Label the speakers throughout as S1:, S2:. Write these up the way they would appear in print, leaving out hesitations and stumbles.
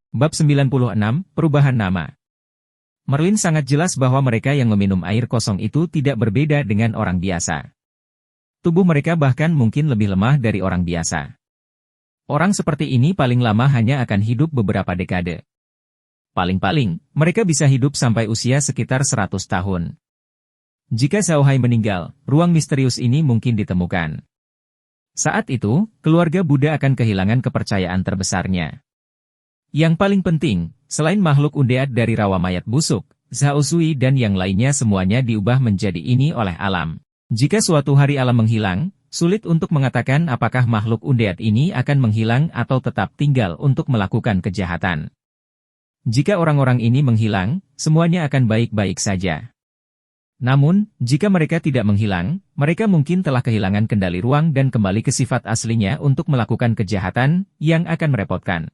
S1: Bab 96, Perubahan Nama. Merlin sangat jelas bahwa mereka yang meminum air kosong itu tidak berbeda dengan orang biasa. Tubuh mereka bahkan mungkin lebih lemah dari orang biasa. Orang seperti ini paling lama hanya akan hidup beberapa dekade. Paling-paling, mereka bisa hidup sampai usia sekitar 100 tahun. Jika Zhao Hai meninggal, ruang misterius ini mungkin ditemukan. Saat itu, keluarga Buddha akan kehilangan kepercayaan terbesarnya. Yang paling penting, selain makhluk undead dari rawa mayat busuk, Zhao Zui dan yang lainnya semuanya diubah menjadi ini oleh alam. Jika suatu hari alam menghilang, sulit untuk mengatakan apakah makhluk undead ini akan menghilang atau tetap tinggal untuk melakukan kejahatan. Jika orang-orang ini menghilang, semuanya akan baik-baik saja. Namun, jika mereka tidak menghilang, mereka mungkin telah kehilangan kendali ruang dan kembali ke sifat aslinya untuk melakukan kejahatan yang akan merepotkan.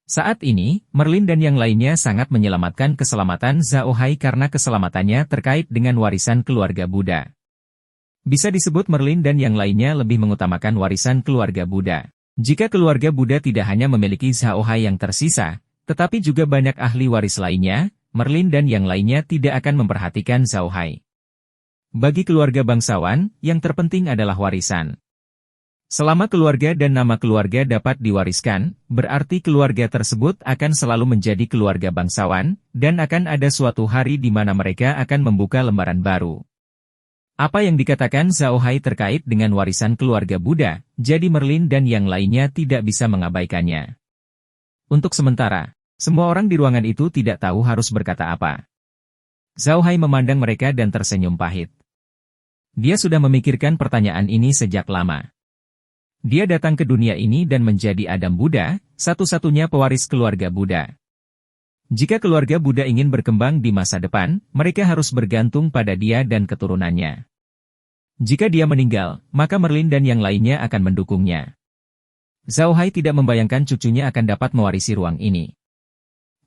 S1: Saat ini, Merlin dan yang lainnya sangat menyelamatkan keselamatan Zhao Hai karena keselamatannya terkait dengan warisan keluarga Buddha. Bisa disebut Merlin dan yang lainnya lebih mengutamakan warisan keluarga Buddha. Jika keluarga Buddha tidak hanya memiliki Zhao Hai yang tersisa, tetapi juga banyak ahli waris lainnya, Merlin dan yang lainnya tidak akan memperhatikan Zhao Hai. Bagi keluarga bangsawan, yang terpenting adalah warisan. Selama keluarga dan nama keluarga dapat diwariskan, berarti keluarga tersebut akan selalu menjadi keluarga bangsawan, dan akan ada suatu hari di mana mereka akan membuka lembaran baru. Apa yang dikatakan Zhao Hai terkait dengan warisan keluarga Buddha, jadi Merlin dan yang lainnya tidak bisa mengabaikannya. Untuk sementara, semua orang di ruangan itu tidak tahu harus berkata apa. Zhao Hai memandang mereka dan tersenyum pahit. Dia sudah memikirkan pertanyaan ini sejak lama. Dia datang ke dunia ini dan menjadi Adam Buddha, satu-satunya pewaris keluarga Buddha. Jika keluarga Buddha ingin berkembang di masa depan, mereka harus bergantung pada dia dan keturunannya. Jika dia meninggal, maka Merlin dan yang lainnya akan mendukungnya. Zhao Hai tidak membayangkan cucunya akan dapat mewarisi ruang ini.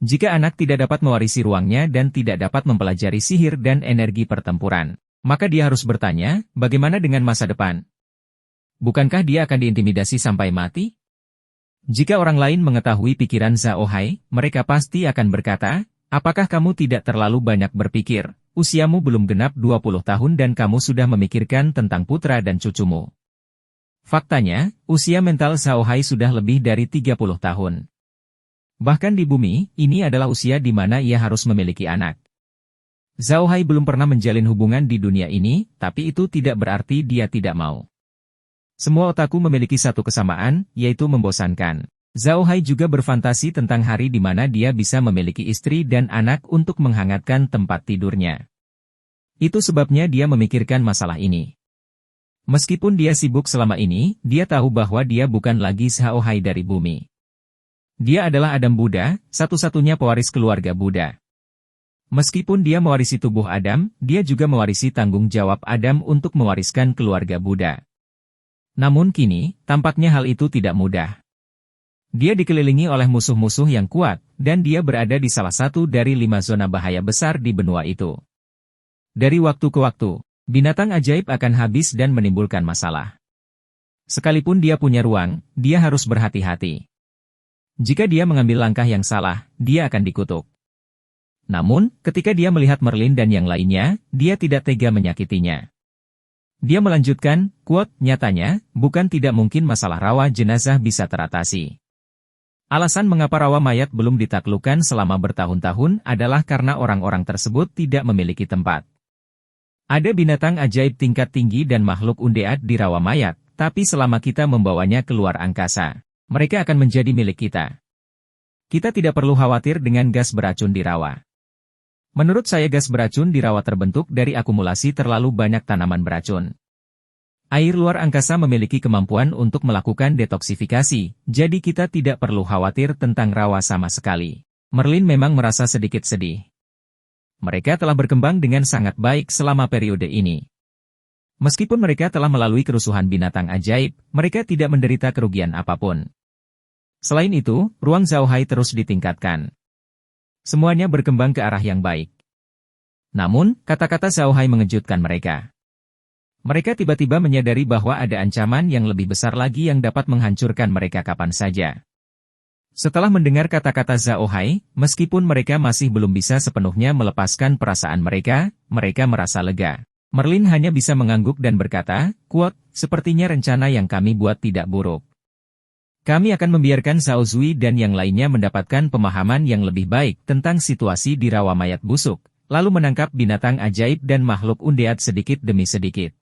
S1: Jika anak tidak dapat mewarisi ruangnya dan tidak dapat mempelajari sihir dan energi pertempuran, maka dia harus bertanya, bagaimana dengan masa depan? Bukankah dia akan diintimidasi sampai mati? Jika orang lain mengetahui pikiran Zhao Hai, mereka pasti akan berkata, apakah kamu tidak terlalu banyak berpikir? Usiamu belum genap 20 tahun dan kamu sudah memikirkan tentang putra dan cucumu. Faktanya, usia mental Zhao Hai sudah lebih dari 30 tahun. Bahkan di bumi, ini adalah usia di mana ia harus memiliki anak. Zhao Hai belum pernah menjalin hubungan di dunia ini, tapi itu tidak berarti dia tidak mau. Semua otaku memiliki satu kesamaan, yaitu membosankan. Zhao Hai juga berfantasi tentang hari di mana dia bisa memiliki istri dan anak untuk menghangatkan tempat tidurnya. Itu sebabnya dia memikirkan masalah ini. Meskipun dia sibuk selama ini, dia tahu bahwa dia bukan lagi Zhao Hai dari bumi. Dia adalah Adam Buddha, satu-satunya pewaris keluarga Buddha. Meskipun dia mewarisi tubuh Adam, dia juga mewarisi tanggung jawab Adam untuk mewariskan keluarga Buddha. Namun kini, tampaknya hal itu tidak mudah. Dia dikelilingi oleh musuh-musuh yang kuat, dan dia berada di salah satu dari 5 zona bahaya besar di benua itu. Dari waktu ke waktu, binatang ajaib akan habis dan menimbulkan masalah. Sekalipun dia punya ruang, dia harus berhati-hati. Jika dia mengambil langkah yang salah, dia akan dikutuk. Namun, ketika dia melihat Merlin dan yang lainnya, dia tidak tega menyakitinya. Dia melanjutkan, nyatanya, bukan tidak mungkin masalah rawa jenazah bisa teratasi. Alasan mengapa rawa mayat belum ditaklukkan selama bertahun-tahun adalah karena orang-orang tersebut tidak memiliki tempat. Ada binatang ajaib tingkat tinggi dan makhluk undead di rawa mayat, tapi selama kita membawanya keluar angkasa, mereka akan menjadi milik kita. Kita tidak perlu khawatir dengan gas beracun di rawa. Menurut saya gas beracun di rawa terbentuk dari akumulasi terlalu banyak tanaman beracun. Air luar angkasa memiliki kemampuan untuk melakukan detoksifikasi, jadi kita tidak perlu khawatir tentang rawa sama sekali. Merlin memang merasa sedikit sedih. Mereka telah berkembang dengan sangat baik selama periode ini. Meskipun mereka telah melalui kerusuhan binatang ajaib, mereka tidak menderita kerugian apapun. Selain itu, ruang Zhao Hai terus ditingkatkan. Semuanya berkembang ke arah yang baik. Namun, kata-kata Zhao Hai mengejutkan mereka. Mereka tiba-tiba menyadari bahwa ada ancaman yang lebih besar lagi yang dapat menghancurkan mereka kapan saja. Setelah mendengar kata-kata Zhao Hai, meskipun mereka masih belum bisa sepenuhnya melepaskan perasaan mereka, mereka merasa lega. Merlin hanya bisa mengangguk dan berkata, "Kuat, sepertinya rencana yang kami buat tidak buruk. Kami akan membiarkan Zhao Zui dan yang lainnya mendapatkan pemahaman yang lebih baik tentang situasi di rawa mayat busuk, lalu menangkap binatang ajaib dan makhluk undead sedikit demi sedikit.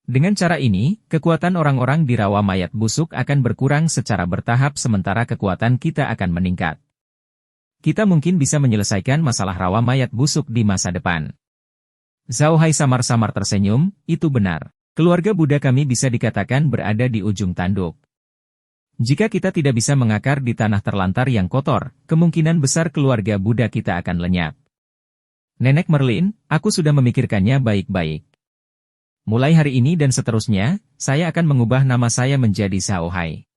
S1: Dengan cara ini, kekuatan orang-orang di rawa mayat busuk akan berkurang secara bertahap sementara kekuatan kita akan meningkat. Kita mungkin bisa menyelesaikan masalah rawa mayat busuk di masa depan." Zhao Hai samar-samar tersenyum, "Itu benar. Keluarga Buddha kami bisa dikatakan berada di ujung tanduk. Jika kita tidak bisa mengakar di tanah terlantar yang kotor, kemungkinan besar keluarga Buddha kita akan lenyap. Nenek Merlin, aku sudah memikirkannya baik-baik. Mulai hari ini dan seterusnya, saya akan mengubah nama saya menjadi Zhao Hai.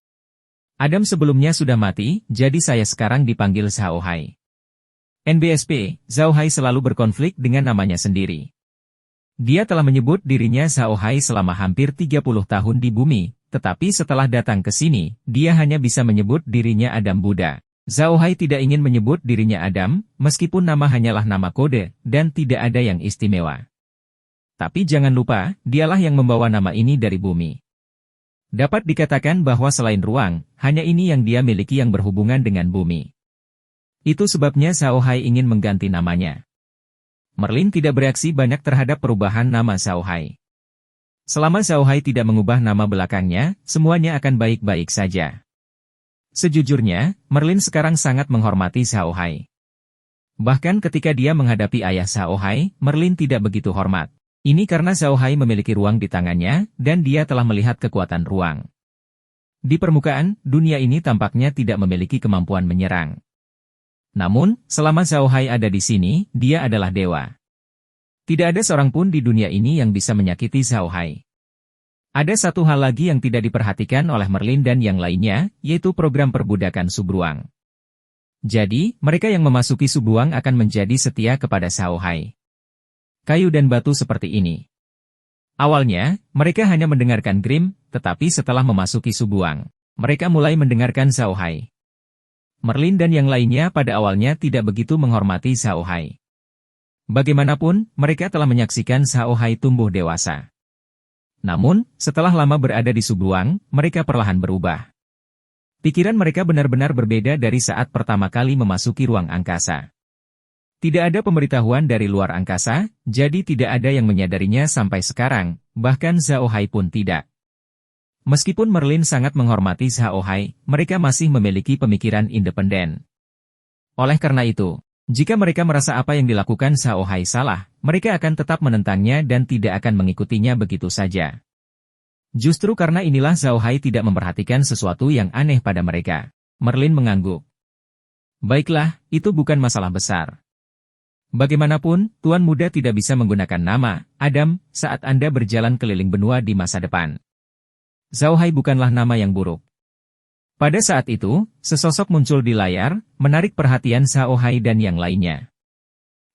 S1: Adam sebelumnya sudah mati, jadi saya sekarang dipanggil Zhao Hai." NBSP, Zhao Hai selalu berkonflik dengan namanya sendiri. Dia telah menyebut dirinya Zhao Hai selama hampir 30 tahun di bumi, tetapi setelah datang ke sini, dia hanya bisa menyebut dirinya Adam Buddha. Zhao Hai tidak ingin menyebut dirinya Adam, meskipun nama hanyalah nama kode, dan tidak ada yang istimewa. Tapi jangan lupa, dialah yang membawa nama ini dari bumi. Dapat dikatakan bahwa selain ruang, hanya ini yang dia miliki yang berhubungan dengan bumi. Itu sebabnya Zhao Hai ingin mengganti namanya. Merlin tidak bereaksi banyak terhadap perubahan nama Zhao Hai. Selama Zhao Hai tidak mengubah nama belakangnya, semuanya akan baik-baik saja. Sejujurnya, Merlin sekarang sangat menghormati Zhao Hai. Bahkan ketika dia menghadapi ayah Zhao Hai, Merlin tidak begitu hormat. Ini karena Zhao Hai memiliki ruang di tangannya, dan dia telah melihat kekuatan ruang. Di permukaan, dunia ini tampaknya tidak memiliki kemampuan menyerang. Namun, selama Zhao Hai ada di sini, dia adalah dewa. Tidak ada seorang pun di dunia ini yang bisa menyakiti Zhao Hai. Ada satu hal lagi yang tidak diperhatikan oleh Merlin dan yang lainnya, yaitu program perbudakan subruang. Jadi, mereka yang memasuki subruang akan menjadi setia kepada Zhao Hai. Kayu dan batu seperti ini. Awalnya, mereka hanya mendengarkan Grimm, tetapi setelah memasuki subruang, mereka mulai mendengarkan Zhao Hai. Merlin dan yang lainnya pada awalnya tidak begitu menghormati Zhao Hai. Bagaimanapun, mereka telah menyaksikan Zhao Hai tumbuh dewasa. Namun, setelah lama berada di subruang, mereka perlahan berubah. Pikiran mereka benar-benar berbeda dari saat pertama kali memasuki ruang angkasa. Tidak ada pemberitahuan dari luar angkasa, jadi tidak ada yang menyadarinya sampai sekarang, bahkan Zhao Hai pun tidak. Meskipun Merlin sangat menghormati Zhao Hai, mereka masih memiliki pemikiran independen. Oleh karena itu, jika mereka merasa apa yang dilakukan Zhao Hai salah, mereka akan tetap menentangnya dan tidak akan mengikutinya begitu saja. Justru karena inilah Zhao Hai tidak memperhatikan sesuatu yang aneh pada mereka. Merlin mengangguk. Baiklah, itu bukan masalah besar. Bagaimanapun, Tuan Muda tidak bisa menggunakan nama Adam saat Anda berjalan keliling benua di masa depan. Zhao Hai bukanlah nama yang buruk. Pada saat itu, sesosok muncul di layar, menarik perhatian Zhao Hai dan yang lainnya.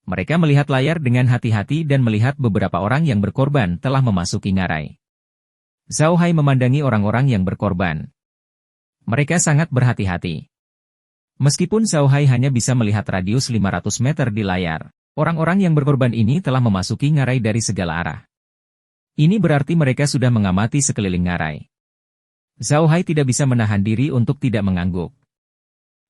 S1: Mereka melihat layar dengan hati-hati dan melihat beberapa orang yang berkorban telah memasuki ngarai. Zhao Hai memandangi orang-orang yang berkorban. Mereka sangat berhati-hati. Meskipun Zhao Hai hanya bisa melihat radius 500 meter di layar, orang-orang yang berkorban ini telah memasuki ngarai dari segala arah. Ini berarti mereka sudah mengamati sekeliling ngarai. Zhao Hai tidak bisa menahan diri untuk tidak mengangguk.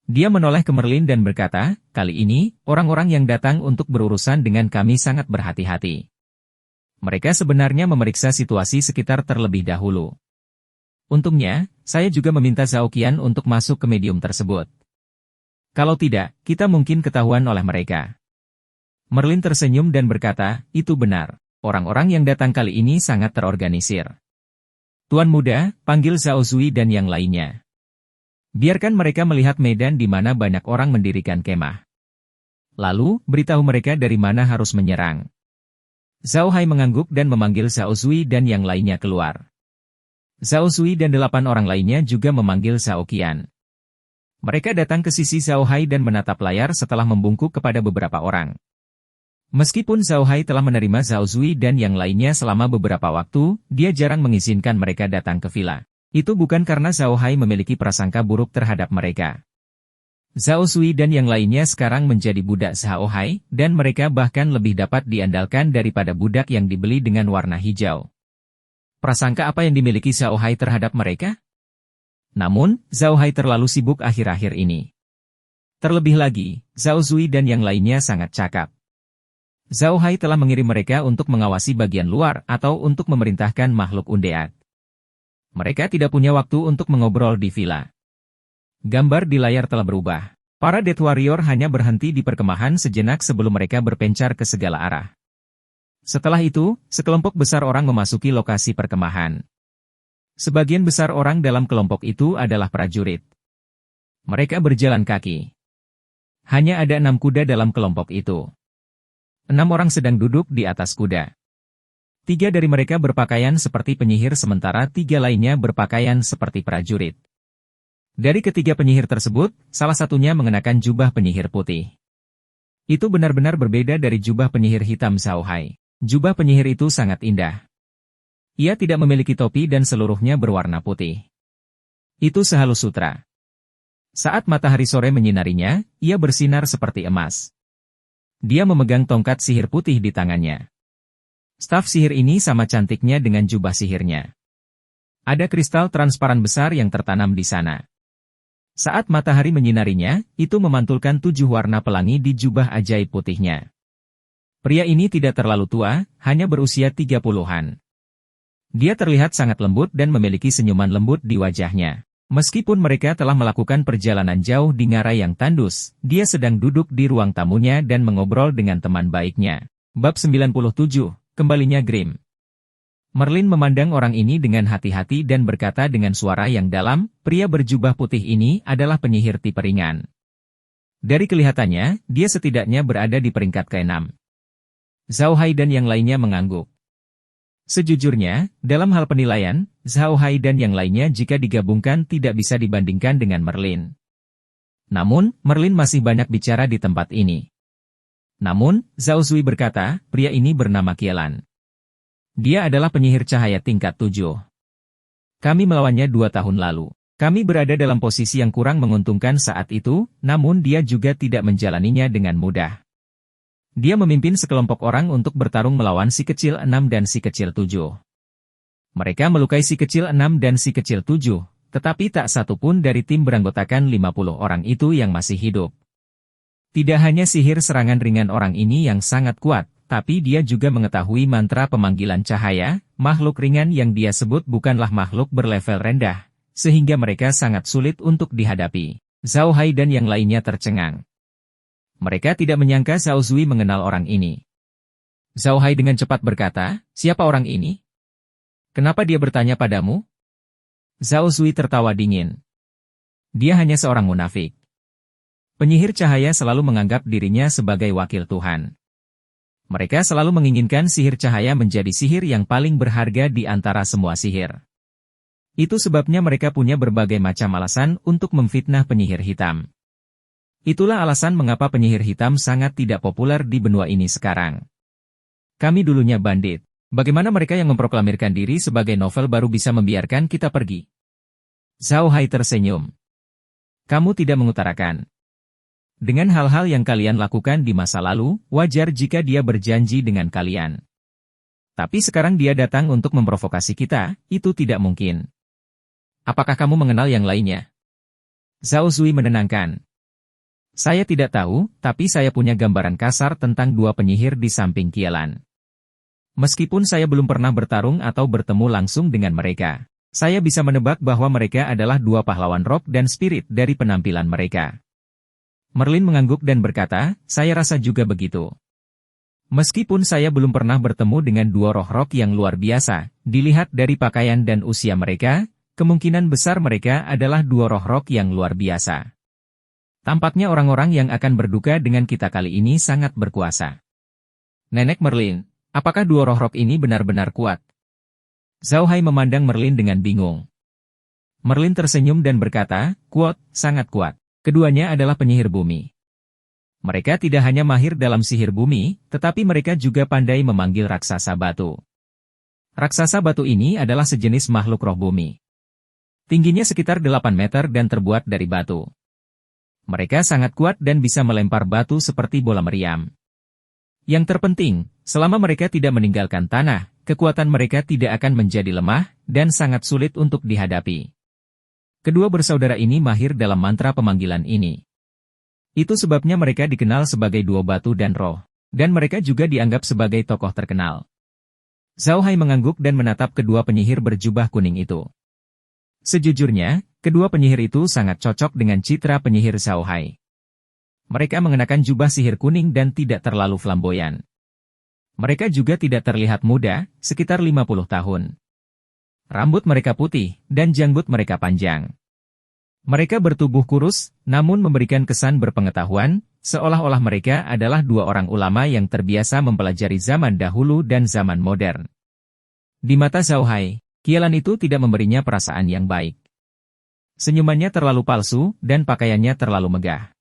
S1: Dia menoleh ke Merlin dan berkata, "Kali ini, orang-orang yang datang untuk berurusan dengan kami sangat berhati-hati. Mereka sebenarnya memeriksa situasi sekitar terlebih dahulu. Untungnya, saya juga meminta Zhao Qian untuk masuk ke medium tersebut. Kalau tidak, kita mungkin ketahuan oleh mereka." Merlin tersenyum dan berkata, "Itu benar. Orang-orang yang datang kali ini sangat terorganisir. Tuan Muda, panggil Zhao Zui dan yang lainnya. Biarkan mereka melihat medan di mana banyak orang mendirikan kemah. Lalu, beritahu mereka dari mana harus menyerang." Zhao Hai mengangguk dan memanggil Zhao Zui dan yang lainnya keluar. Zhao Zui dan 8 orang lainnya juga memanggil Zhao Qian. Mereka datang ke sisi Zhao Hai dan menatap layar setelah membungkuk kepada beberapa orang. Meskipun Zhao Hai telah menerima Zhao Zui dan yang lainnya selama beberapa waktu, dia jarang mengizinkan mereka datang ke villa. Itu bukan karena Zhao Hai memiliki prasangka buruk terhadap mereka. Zhao Sui dan yang lainnya sekarang menjadi budak Zhao Hai, dan mereka bahkan lebih dapat diandalkan daripada budak yang dibeli dengan warna hijau. Prasangka apa yang dimiliki Zhao Hai terhadap mereka? Namun, Zhao Hai terlalu sibuk akhir-akhir ini. Terlebih lagi, Zhao Sui dan yang lainnya sangat cakap. Zhao Hai telah mengirim mereka untuk mengawasi bagian luar atau untuk memerintahkan makhluk undead. Mereka tidak punya waktu untuk mengobrol di villa. Gambar di layar telah berubah. Para Death Warrior hanya berhenti di perkemahan sejenak sebelum mereka berpencar ke segala arah. Setelah itu, sekelompok besar orang memasuki lokasi perkemahan. Sebagian besar orang dalam kelompok itu adalah prajurit. Mereka berjalan kaki. Hanya ada 6 kuda dalam kelompok itu. 6 orang sedang duduk di atas kuda. 3 dari mereka berpakaian seperti penyihir sementara 3 lainnya berpakaian seperti prajurit. Dari ketiga penyihir tersebut, salah satunya mengenakan jubah penyihir putih. Itu benar-benar berbeda dari jubah penyihir hitam Zhao Hai. Jubah penyihir itu sangat indah. Ia tidak memiliki topi dan seluruhnya berwarna putih. Itu sehalus sutra. Saat matahari sore menyinarinya, ia bersinar seperti emas. Dia memegang tongkat sihir putih di tangannya. Staf sihir ini sama cantiknya dengan jubah sihirnya. Ada kristal transparan besar yang tertanam di sana. Saat matahari menyinarinya, itu memantulkan 7 warna pelangi di jubah ajaib putihnya. Pria ini tidak terlalu tua, hanya berusia 30-an. Dia terlihat sangat lembut dan memiliki senyuman lembut di wajahnya. Meskipun mereka telah melakukan perjalanan jauh di ngarai yang tandus, dia sedang duduk di ruang tamunya dan mengobrol dengan teman baiknya. Bab 97, Kembalinya Grimm. Merlin memandang orang ini dengan hati-hati dan berkata dengan suara yang dalam, pria berjubah putih ini adalah penyihir tipe ringan. Dari kelihatannya, dia setidaknya berada di peringkat ke-6. Zhao Hai dan yang lainnya mengangguk. Sejujurnya, dalam hal penilaian, Zhao Hai dan yang lainnya jika digabungkan tidak bisa dibandingkan dengan Merlin. Namun, Merlin masih banyak bicara di tempat ini. Namun, Zhao Sui berkata, pria ini bernama Kielan. Dia adalah penyihir cahaya tingkat 7. Kami melawannya 2 tahun lalu. Kami berada dalam posisi yang kurang menguntungkan saat itu, namun dia juga tidak menjalaninya dengan mudah. Dia memimpin sekelompok orang untuk bertarung melawan si kecil 6 dan si kecil 7. Mereka melukai si kecil 6 dan si kecil 7, tetapi tak satu pun dari tim beranggotakan 50 orang itu yang masih hidup. Tidak hanya sihir serangan ringan orang ini yang sangat kuat, tapi dia juga mengetahui mantra pemanggilan cahaya, makhluk ringan yang dia sebut bukanlah makhluk berlevel rendah, sehingga mereka sangat sulit untuk dihadapi. Zhao Hai dan yang lainnya tercengang. Mereka tidak menyangka Zhao Sui mengenal orang ini. Zhao Hai dengan cepat berkata, siapa orang ini? Kenapa dia bertanya padamu? Zhao Sui tertawa dingin. Dia hanya seorang munafik. Penyihir cahaya selalu menganggap dirinya sebagai wakil Tuhan. Mereka selalu menginginkan sihir cahaya menjadi sihir yang paling berharga di antara semua sihir. Itu sebabnya mereka punya berbagai macam alasan untuk memfitnah penyihir hitam. Itulah alasan mengapa penyihir hitam sangat tidak populer di benua ini sekarang. Kami dulunya bandit. Bagaimana mereka yang memproklamirkan diri sebagai novel baru bisa membiarkan kita pergi? Zhao Hai tersenyum. Kamu tidak mengutarakan. Dengan hal-hal yang kalian lakukan di masa lalu, wajar jika dia berjanji dengan kalian. Tapi sekarang dia datang untuk memprovokasi kita, itu tidak mungkin. Apakah kamu mengenal yang lainnya? Zhao Sui menenangkan. Saya tidak tahu, tapi saya punya gambaran kasar tentang 2 penyihir di samping Kielan. Meskipun saya belum pernah bertarung atau bertemu langsung dengan mereka, saya bisa menebak bahwa mereka adalah 2 pahlawan rock dan spirit dari penampilan mereka. Merlin mengangguk dan berkata, saya rasa juga begitu. Meskipun saya belum pernah bertemu dengan 2 roh rock yang luar biasa, dilihat dari pakaian dan usia mereka, kemungkinan besar mereka adalah 2 roh rock yang luar biasa. Tampaknya orang-orang yang akan berduka dengan kita kali ini sangat berkuasa. Nenek Merlin, apakah 2 roh rock ini benar-benar kuat? Zhao Hai memandang Merlin dengan bingung. Merlin tersenyum dan berkata, kuat, sangat kuat. Keduanya adalah penyihir bumi. Mereka tidak hanya mahir dalam sihir bumi, tetapi mereka juga pandai memanggil raksasa batu. Raksasa batu ini adalah sejenis makhluk roh bumi. Tingginya sekitar 8 meter dan terbuat dari batu. Mereka sangat kuat dan bisa melempar batu seperti bola meriam. Yang terpenting, selama mereka tidak meninggalkan tanah, kekuatan mereka tidak akan menjadi lemah dan sangat sulit untuk dihadapi. Kedua bersaudara ini mahir dalam mantra pemanggilan ini. Itu sebabnya mereka dikenal sebagai duo batu dan roh, dan mereka juga dianggap sebagai tokoh terkenal. Zhao Hai mengangguk dan menatap kedua penyihir berjubah kuning itu. Sejujurnya, kedua penyihir itu sangat cocok dengan citra penyihir Zhao Hai. Mereka mengenakan jubah sihir kuning dan tidak terlalu flamboyan. Mereka juga tidak terlihat muda, sekitar 50 tahun. Rambut mereka putih, dan janggut mereka panjang. Mereka bertubuh kurus, namun memberikan kesan berpengetahuan, seolah-olah mereka adalah dua orang ulama yang terbiasa mempelajari zaman dahulu dan zaman modern. Di mata Zhao Hai, kialan itu tidak memberinya perasaan yang baik. Senyumannya terlalu palsu, dan pakaiannya terlalu megah.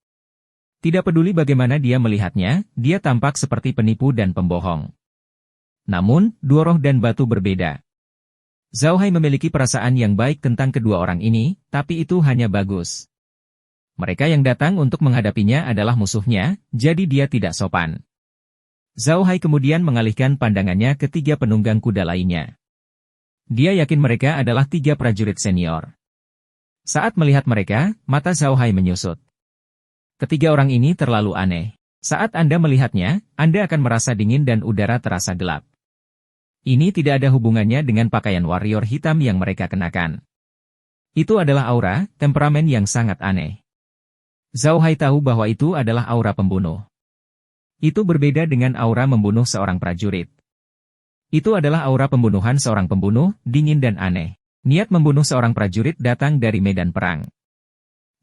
S1: Tidak peduli bagaimana dia melihatnya, dia tampak seperti penipu dan pembohong. Namun, dua roh dan batu berbeda. Zhao Hai memiliki perasaan yang baik tentang kedua orang ini, tapi itu hanya bagus. Mereka yang datang untuk menghadapinya adalah musuhnya, jadi dia tidak sopan. Zhao Hai kemudian mengalihkan pandangannya ke tiga penunggang kuda lainnya. Dia yakin mereka adalah tiga prajurit senior. Saat melihat mereka, mata Zhao Hai menyusut. Ketiga orang ini terlalu aneh. Saat Anda melihatnya, Anda akan merasa dingin dan udara terasa gelap. Ini tidak ada hubungannya dengan pakaian warrior hitam yang mereka kenakan. Itu adalah aura, temperamen yang sangat aneh. Zhao Hai tahu bahwa itu adalah aura pembunuh. Itu berbeda dengan aura membunuh seorang prajurit. Itu adalah aura pembunuhan seorang pembunuh, dingin dan aneh. Niat membunuh seorang prajurit datang dari medan perang.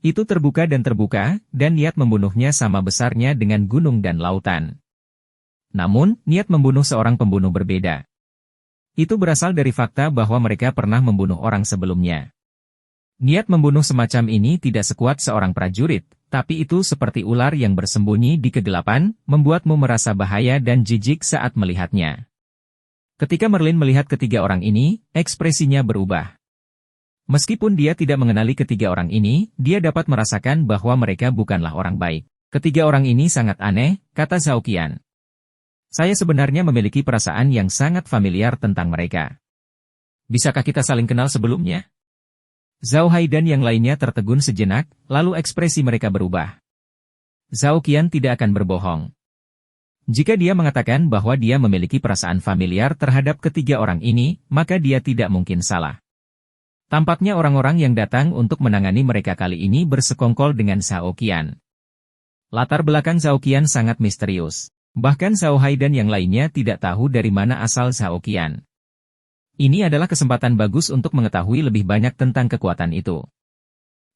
S1: Itu terbuka, dan niat membunuhnya sama besarnya dengan gunung dan lautan. Namun, niat membunuh seorang pembunuh berbeda. Itu berasal dari fakta bahwa mereka pernah membunuh orang sebelumnya. Niat membunuh semacam ini tidak sekuat seorang prajurit, tapi itu seperti ular yang bersembunyi di kegelapan, membuatmu merasa bahaya dan jijik saat melihatnya. Ketika Merlin melihat ketiga orang ini, ekspresinya berubah. Meskipun dia tidak mengenali ketiga orang ini, dia dapat merasakan bahwa mereka bukanlah orang baik. Ketiga orang ini sangat aneh, kata Zhao Qian. Saya sebenarnya memiliki perasaan yang sangat familiar tentang mereka. Bisakah kita saling kenal sebelumnya? Zhao Hai dan yang lainnya tertegun sejenak, lalu ekspresi mereka berubah. Zhao Qian tidak akan berbohong. Jika dia mengatakan bahwa dia memiliki perasaan familiar terhadap ketiga orang ini, maka dia tidak mungkin salah. Tampaknya orang-orang yang datang untuk menangani mereka kali ini bersekongkol dengan Zhao Qian. Latar belakang Zhao Qian sangat misterius. Bahkan Zhao Hai dan yang lainnya tidak tahu dari mana asal Zhao Qian. Ini adalah kesempatan bagus untuk mengetahui lebih banyak tentang kekuatan itu.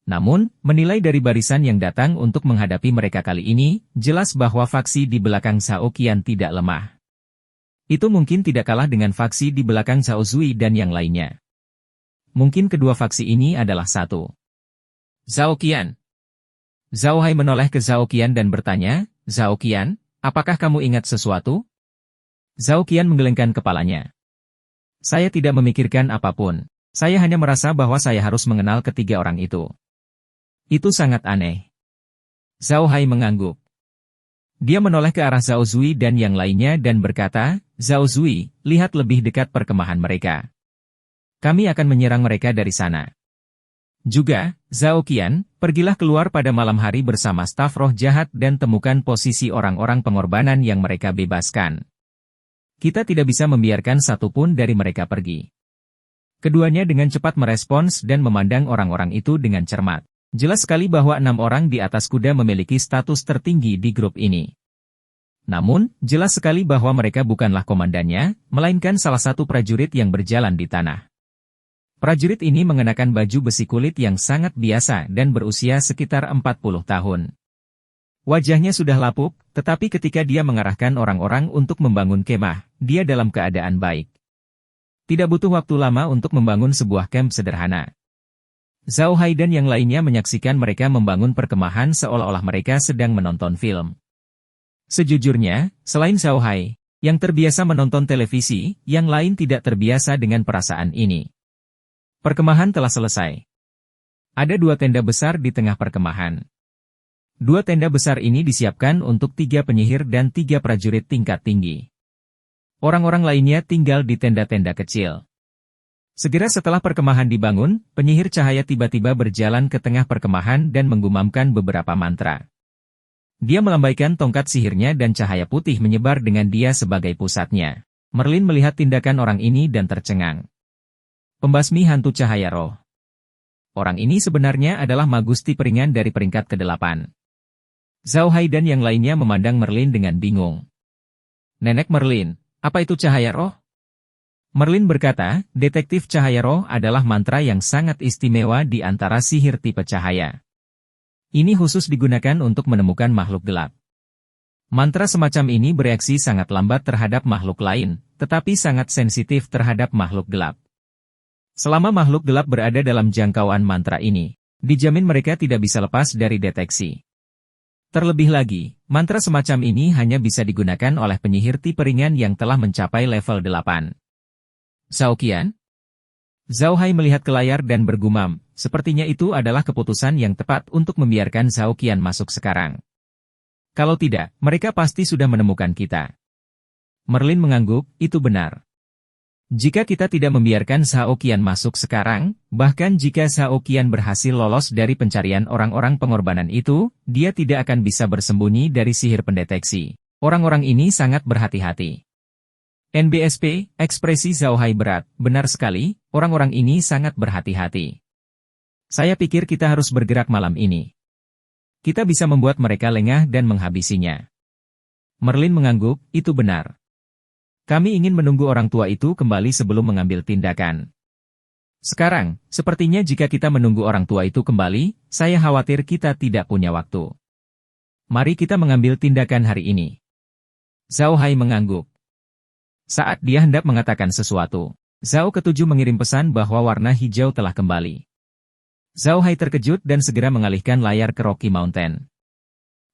S1: Namun, menilai dari barisan yang datang untuk menghadapi mereka kali ini, jelas bahwa faksi di belakang Zhao Qian tidak lemah. Itu mungkin tidak kalah dengan faksi di belakang Zhao Zui dan yang lainnya. Mungkin kedua faksi ini adalah satu. Zhao Qian. Zhao Hai menoleh ke Zhao Qian dan bertanya, Zhao Qian, apakah kamu ingat sesuatu? Zhao Qian menggelengkan kepalanya. Saya tidak memikirkan apapun. Saya hanya merasa bahwa saya harus mengenal ketiga orang itu. Itu sangat aneh. Zhao Hai mengangguk. Dia menoleh ke arah Zhao Zui dan yang lainnya dan berkata, Zhao Zui, lihat lebih dekat perkemahan mereka. Kami akan menyerang mereka dari sana. Juga, Zhao Qian, pergilah keluar pada malam hari bersama staf roh jahat dan temukan posisi orang-orang pengorbanan yang mereka bebaskan. Kita tidak bisa membiarkan satupun dari mereka pergi. Keduanya dengan cepat merespons dan memandang orang-orang itu dengan cermat. Jelas sekali bahwa 6 orang di atas kuda memiliki status tertinggi di grup ini. Namun, jelas sekali bahwa mereka bukanlah komandannya, melainkan salah satu prajurit yang berjalan di tanah. Prajurit ini mengenakan baju besi kulit yang sangat biasa dan berusia sekitar 40 tahun. Wajahnya sudah lapuk, tetapi ketika dia mengarahkan orang-orang untuk membangun kemah, dia dalam keadaan baik. Tidak butuh waktu lama untuk membangun sebuah kamp sederhana. Zhao Hai dan yang lainnya menyaksikan mereka membangun perkemahan seolah-olah mereka sedang menonton film. Sejujurnya, selain Zhao Hai, yang terbiasa menonton televisi, yang lain tidak terbiasa dengan perasaan ini. Perkemahan telah selesai. Ada 2 tenda besar di tengah perkemahan. Dua tenda besar ini disiapkan untuk 3 penyihir dan 3 prajurit tingkat tinggi. Orang-orang lainnya tinggal di tenda-tenda kecil. Segera setelah perkemahan dibangun, penyihir cahaya tiba-tiba berjalan ke tengah perkemahan dan menggumamkan beberapa mantra. Dia melambaikan tongkat sihirnya dan cahaya putih menyebar dengan dia sebagai pusatnya. Merlin melihat tindakan orang ini dan tercengang. Pembasmi hantu cahaya roh. Orang ini sebenarnya adalah Magusti Peringan dari peringkat ke-8. Zhao Hai dan yang lainnya memandang Merlin dengan bingung. Nenek Merlin, apa itu cahaya roh? Merlin berkata, detektif cahaya roh adalah mantra yang sangat istimewa di antara sihir tipe cahaya. Ini khusus digunakan untuk menemukan makhluk gelap. Mantra semacam ini bereaksi sangat lambat terhadap makhluk lain, tetapi sangat sensitif terhadap makhluk gelap. Selama makhluk gelap berada dalam jangkauan mantra ini, dijamin mereka tidak bisa lepas dari deteksi. Terlebih lagi, mantra semacam ini hanya bisa digunakan oleh penyihir tipe ringan yang telah mencapai level 8. Zhao Qian? Zhao Hai melihat ke layar dan bergumam, sepertinya itu adalah keputusan yang tepat untuk membiarkan Zhao Qian masuk sekarang. Kalau tidak, mereka pasti sudah menemukan kita. Merlin mengangguk, itu benar. Jika kita tidak membiarkan Zhao Qian masuk sekarang, bahkan jika Zhao Qian berhasil lolos dari pencarian orang-orang pengorbanan itu, dia tidak akan bisa bersembunyi dari sihir pendeteksi. Orang-orang ini sangat berhati-hati. NBSP, ekspresi Zhao Hai berat, benar sekali, orang-orang ini sangat berhati-hati. Saya pikir kita harus bergerak malam ini. Kita bisa membuat mereka lengah dan menghabisinya. Merlin mengangguk, itu benar. Kami ingin menunggu orang tua itu kembali sebelum mengambil tindakan. Sekarang, sepertinya jika kita menunggu orang tua itu kembali, saya khawatir kita tidak punya waktu. Mari kita mengambil tindakan hari ini. Zhao Hai mengangguk. Saat dia hendak mengatakan sesuatu, Zhao ke-7 mengirim pesan bahwa warna hijau telah kembali. Zhao Hai terkejut dan segera mengalihkan layar ke Rocky Mountain.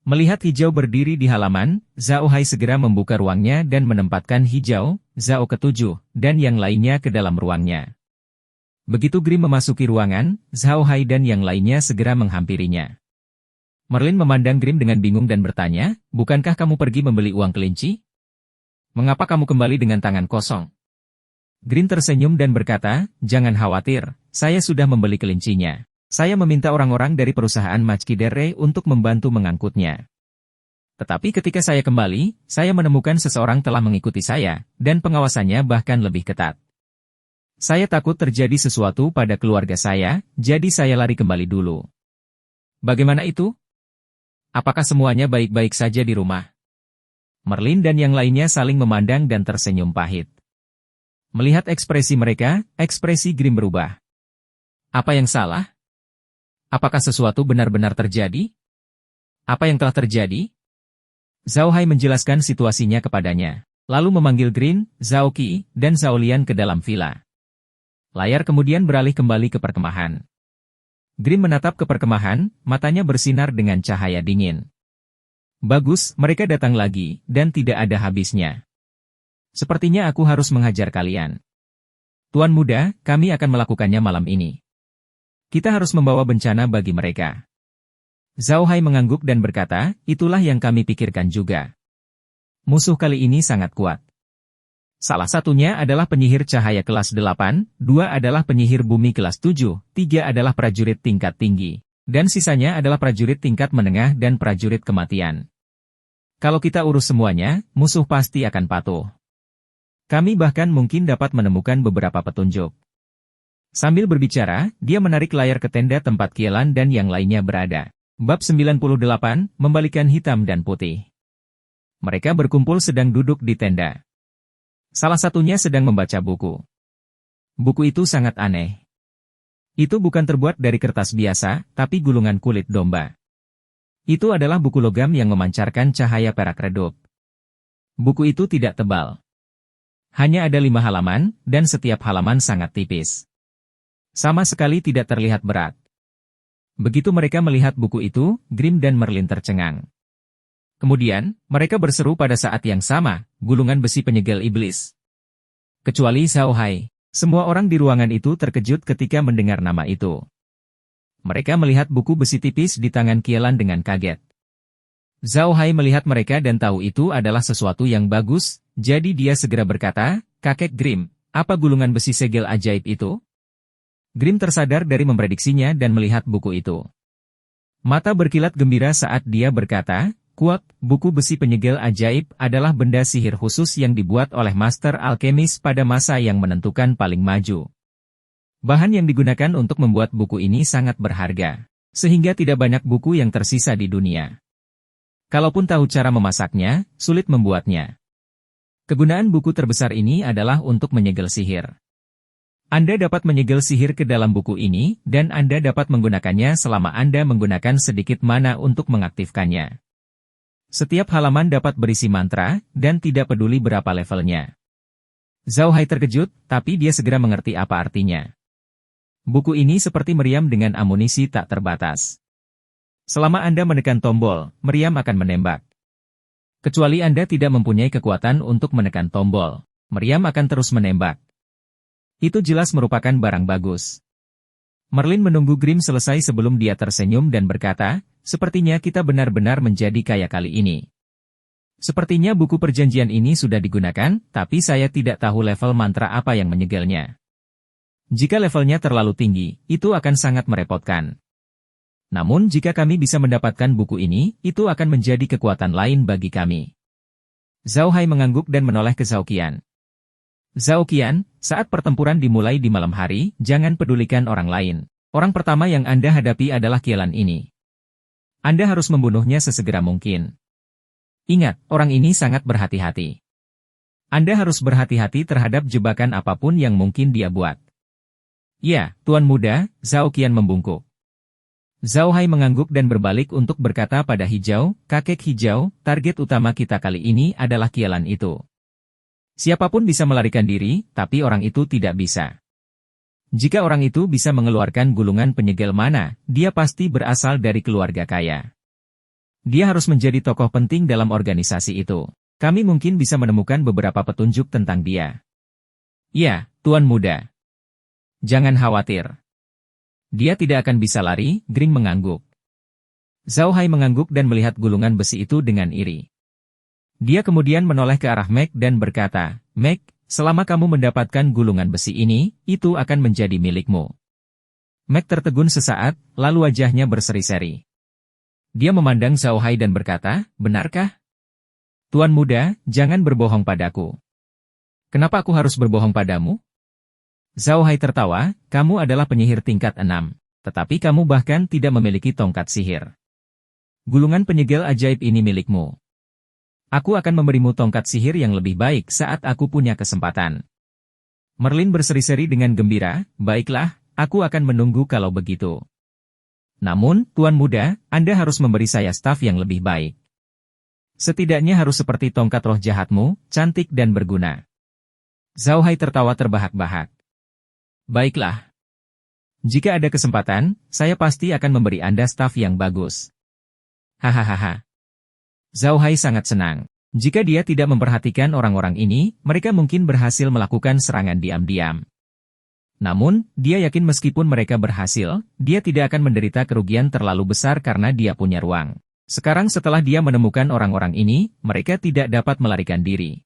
S1: Melihat hijau berdiri di halaman, Zhao Hai segera membuka ruangnya dan menempatkan hijau, Zhao ke-7, dan yang lainnya ke dalam ruangnya. Begitu Grim memasuki ruangan, Zhao Hai dan yang lainnya segera menghampirinya. Merlin memandang Grim dengan bingung dan bertanya, bukankah kamu pergi membeli uang kelinci? Mengapa kamu kembali dengan tangan kosong? Grim tersenyum dan berkata, jangan khawatir, saya sudah membeli kelincinya. Saya meminta orang-orang dari perusahaan Machkidere untuk membantu mengangkutnya. Tetapi ketika saya kembali, saya menemukan seseorang telah mengikuti saya, dan pengawasannya bahkan lebih ketat. Saya takut terjadi sesuatu pada keluarga saya, jadi saya lari kembali dulu. Bagaimana itu? Apakah semuanya baik-baik saja di rumah? Merlin dan yang lainnya saling memandang dan tersenyum pahit. Melihat ekspresi mereka, ekspresi Grim berubah. Apa yang salah? Apakah sesuatu benar-benar terjadi? Apa yang telah terjadi? Zhao Hai menjelaskan situasinya kepadanya, lalu memanggil Grin, Zhao Qi, dan Zhao Lian ke dalam villa. Layar kemudian beralih kembali ke perkemahan. Grin menatap ke perkemahan, matanya bersinar dengan cahaya dingin. Bagus, mereka datang lagi, dan tidak ada habisnya. Sepertinya aku harus menghajar kalian. Tuan muda, kami akan melakukannya malam ini. Kita harus membawa bencana bagi mereka. Zhao Hai mengangguk dan berkata, itulah yang kami pikirkan juga. Musuh kali ini sangat kuat. Salah satunya adalah penyihir cahaya kelas 8, 2 adalah penyihir bumi kelas 7, 3 adalah prajurit tingkat tinggi, dan sisanya adalah prajurit tingkat menengah dan prajurit kematian. Kalau kita urus semuanya, musuh pasti akan patuh. Kami bahkan mungkin dapat menemukan beberapa petunjuk. Sambil berbicara, dia menarik layar ke tenda tempat Kielan dan yang lainnya berada. Bab 98, Membalikan Hitam dan Putih. Mereka berkumpul sedang duduk di tenda. Salah satunya sedang membaca buku. Buku itu sangat aneh. Itu bukan terbuat dari kertas biasa, tapi gulungan kulit domba. Itu adalah buku logam yang memancarkan cahaya perak redup. Buku itu tidak tebal. Hanya ada 5 halaman, dan setiap halaman sangat tipis. Sama sekali tidak terlihat berat. Begitu mereka melihat buku itu, Grim dan Merlin tercengang. Kemudian, mereka berseru pada saat yang sama, gulungan besi penyegel iblis. Kecuali Zhao Hai, semua orang di ruangan itu terkejut ketika mendengar nama itu. Mereka melihat buku besi tipis di tangan Kielan dengan kaget. Zhao Hai melihat mereka dan tahu itu adalah sesuatu yang bagus, jadi dia segera berkata, "Kakek Grim, apa gulungan besi segel ajaib itu?" Grim tersadar dari memprediksinya dan melihat buku itu. Mata berkilat gembira saat dia berkata, "Kuat, buku besi penyegel ajaib adalah benda sihir khusus yang dibuat oleh master alkemis pada masa yang menentukan paling maju. Bahan yang digunakan untuk membuat buku ini sangat berharga, sehingga tidak banyak buku yang tersisa di dunia. Kalaupun tahu cara memasaknya, sulit membuatnya. Kegunaan buku terbesar ini adalah untuk menyegel sihir. Anda dapat menyegel sihir ke dalam buku ini, dan Anda dapat menggunakannya selama Anda menggunakan sedikit mana untuk mengaktifkannya. Setiap halaman dapat berisi mantra, dan tidak peduli berapa levelnya." Zhao Hai terkejut, tapi dia segera mengerti apa artinya. Buku ini seperti meriam dengan amunisi tak terbatas. Selama Anda menekan tombol, meriam akan menembak. Kecuali Anda tidak mempunyai kekuatan untuk menekan tombol, meriam akan terus menembak. Itu jelas merupakan barang bagus. Merlin menunggu Grim selesai sebelum dia tersenyum dan berkata, "Sepertinya kita benar-benar menjadi kaya kali ini. Sepertinya buku perjanjian ini sudah digunakan, tapi saya tidak tahu level mantra apa yang menyegelnya. Jika levelnya terlalu tinggi, itu akan sangat merepotkan. Namun jika kami bisa mendapatkan buku ini, itu akan menjadi kekuatan lain bagi kami." Zhao Hai mengangguk dan menoleh ke Zhao Qian. "Zhao Qian, saat pertempuran dimulai di malam hari, jangan pedulikan orang lain. Orang pertama yang Anda hadapi adalah Qielan ini. Anda harus membunuhnya sesegera mungkin. Ingat, orang ini sangat berhati-hati. Anda harus berhati-hati terhadap jebakan apapun yang mungkin dia buat." "Ya, Tuan Muda," Zhao Qian membungkuk. Zhao Hai mengangguk dan berbalik untuk berkata pada Hijau, "Kakek Hijau, target utama kita kali ini adalah Qielan itu. Siapapun bisa melarikan diri, tapi orang itu tidak bisa. Jika orang itu bisa mengeluarkan gulungan penyegel mana, dia pasti berasal dari keluarga kaya. Dia harus menjadi tokoh penting dalam organisasi itu. Kami mungkin bisa menemukan beberapa petunjuk tentang dia." "Ya, Tuan Muda. Jangan khawatir. Dia tidak akan bisa lari," Grim mengangguk. Zhao Hai mengangguk dan melihat gulungan besi itu dengan iri. Dia kemudian menoleh ke arah Meg dan berkata, "Meg, selama kamu mendapatkan gulungan besi ini, itu akan menjadi milikmu." Meg tertegun sesaat, lalu wajahnya berseri-seri. Dia memandang Zhao Hai dan berkata, "Benarkah? Tuan Muda, jangan berbohong padaku." "Kenapa aku harus berbohong padamu?" Zhao Hai tertawa, "Kamu adalah penyihir tingkat 6, tetapi kamu bahkan tidak memiliki tongkat sihir. Gulungan penyegel ajaib ini milikmu. Aku akan memberimu tongkat sihir yang lebih baik saat aku punya kesempatan." Merlin berseri-seri dengan gembira, "Baiklah, aku akan menunggu kalau begitu. Namun, Tuan Muda, Anda harus memberi saya staf yang lebih baik. Setidaknya harus seperti tongkat roh jahatmu, cantik dan berguna." Zhao Hai tertawa terbahak-bahak. "Baiklah. Jika ada kesempatan, saya pasti akan memberi Anda staf yang bagus." Hahaha. Zhao Hai sangat senang. Jika dia tidak memperhatikan orang-orang ini, mereka mungkin berhasil melakukan serangan diam-diam. Namun, dia yakin meskipun mereka berhasil, dia tidak akan menderita kerugian terlalu besar karena dia punya ruang. Sekarang setelah dia menemukan orang-orang ini, mereka tidak dapat melarikan diri.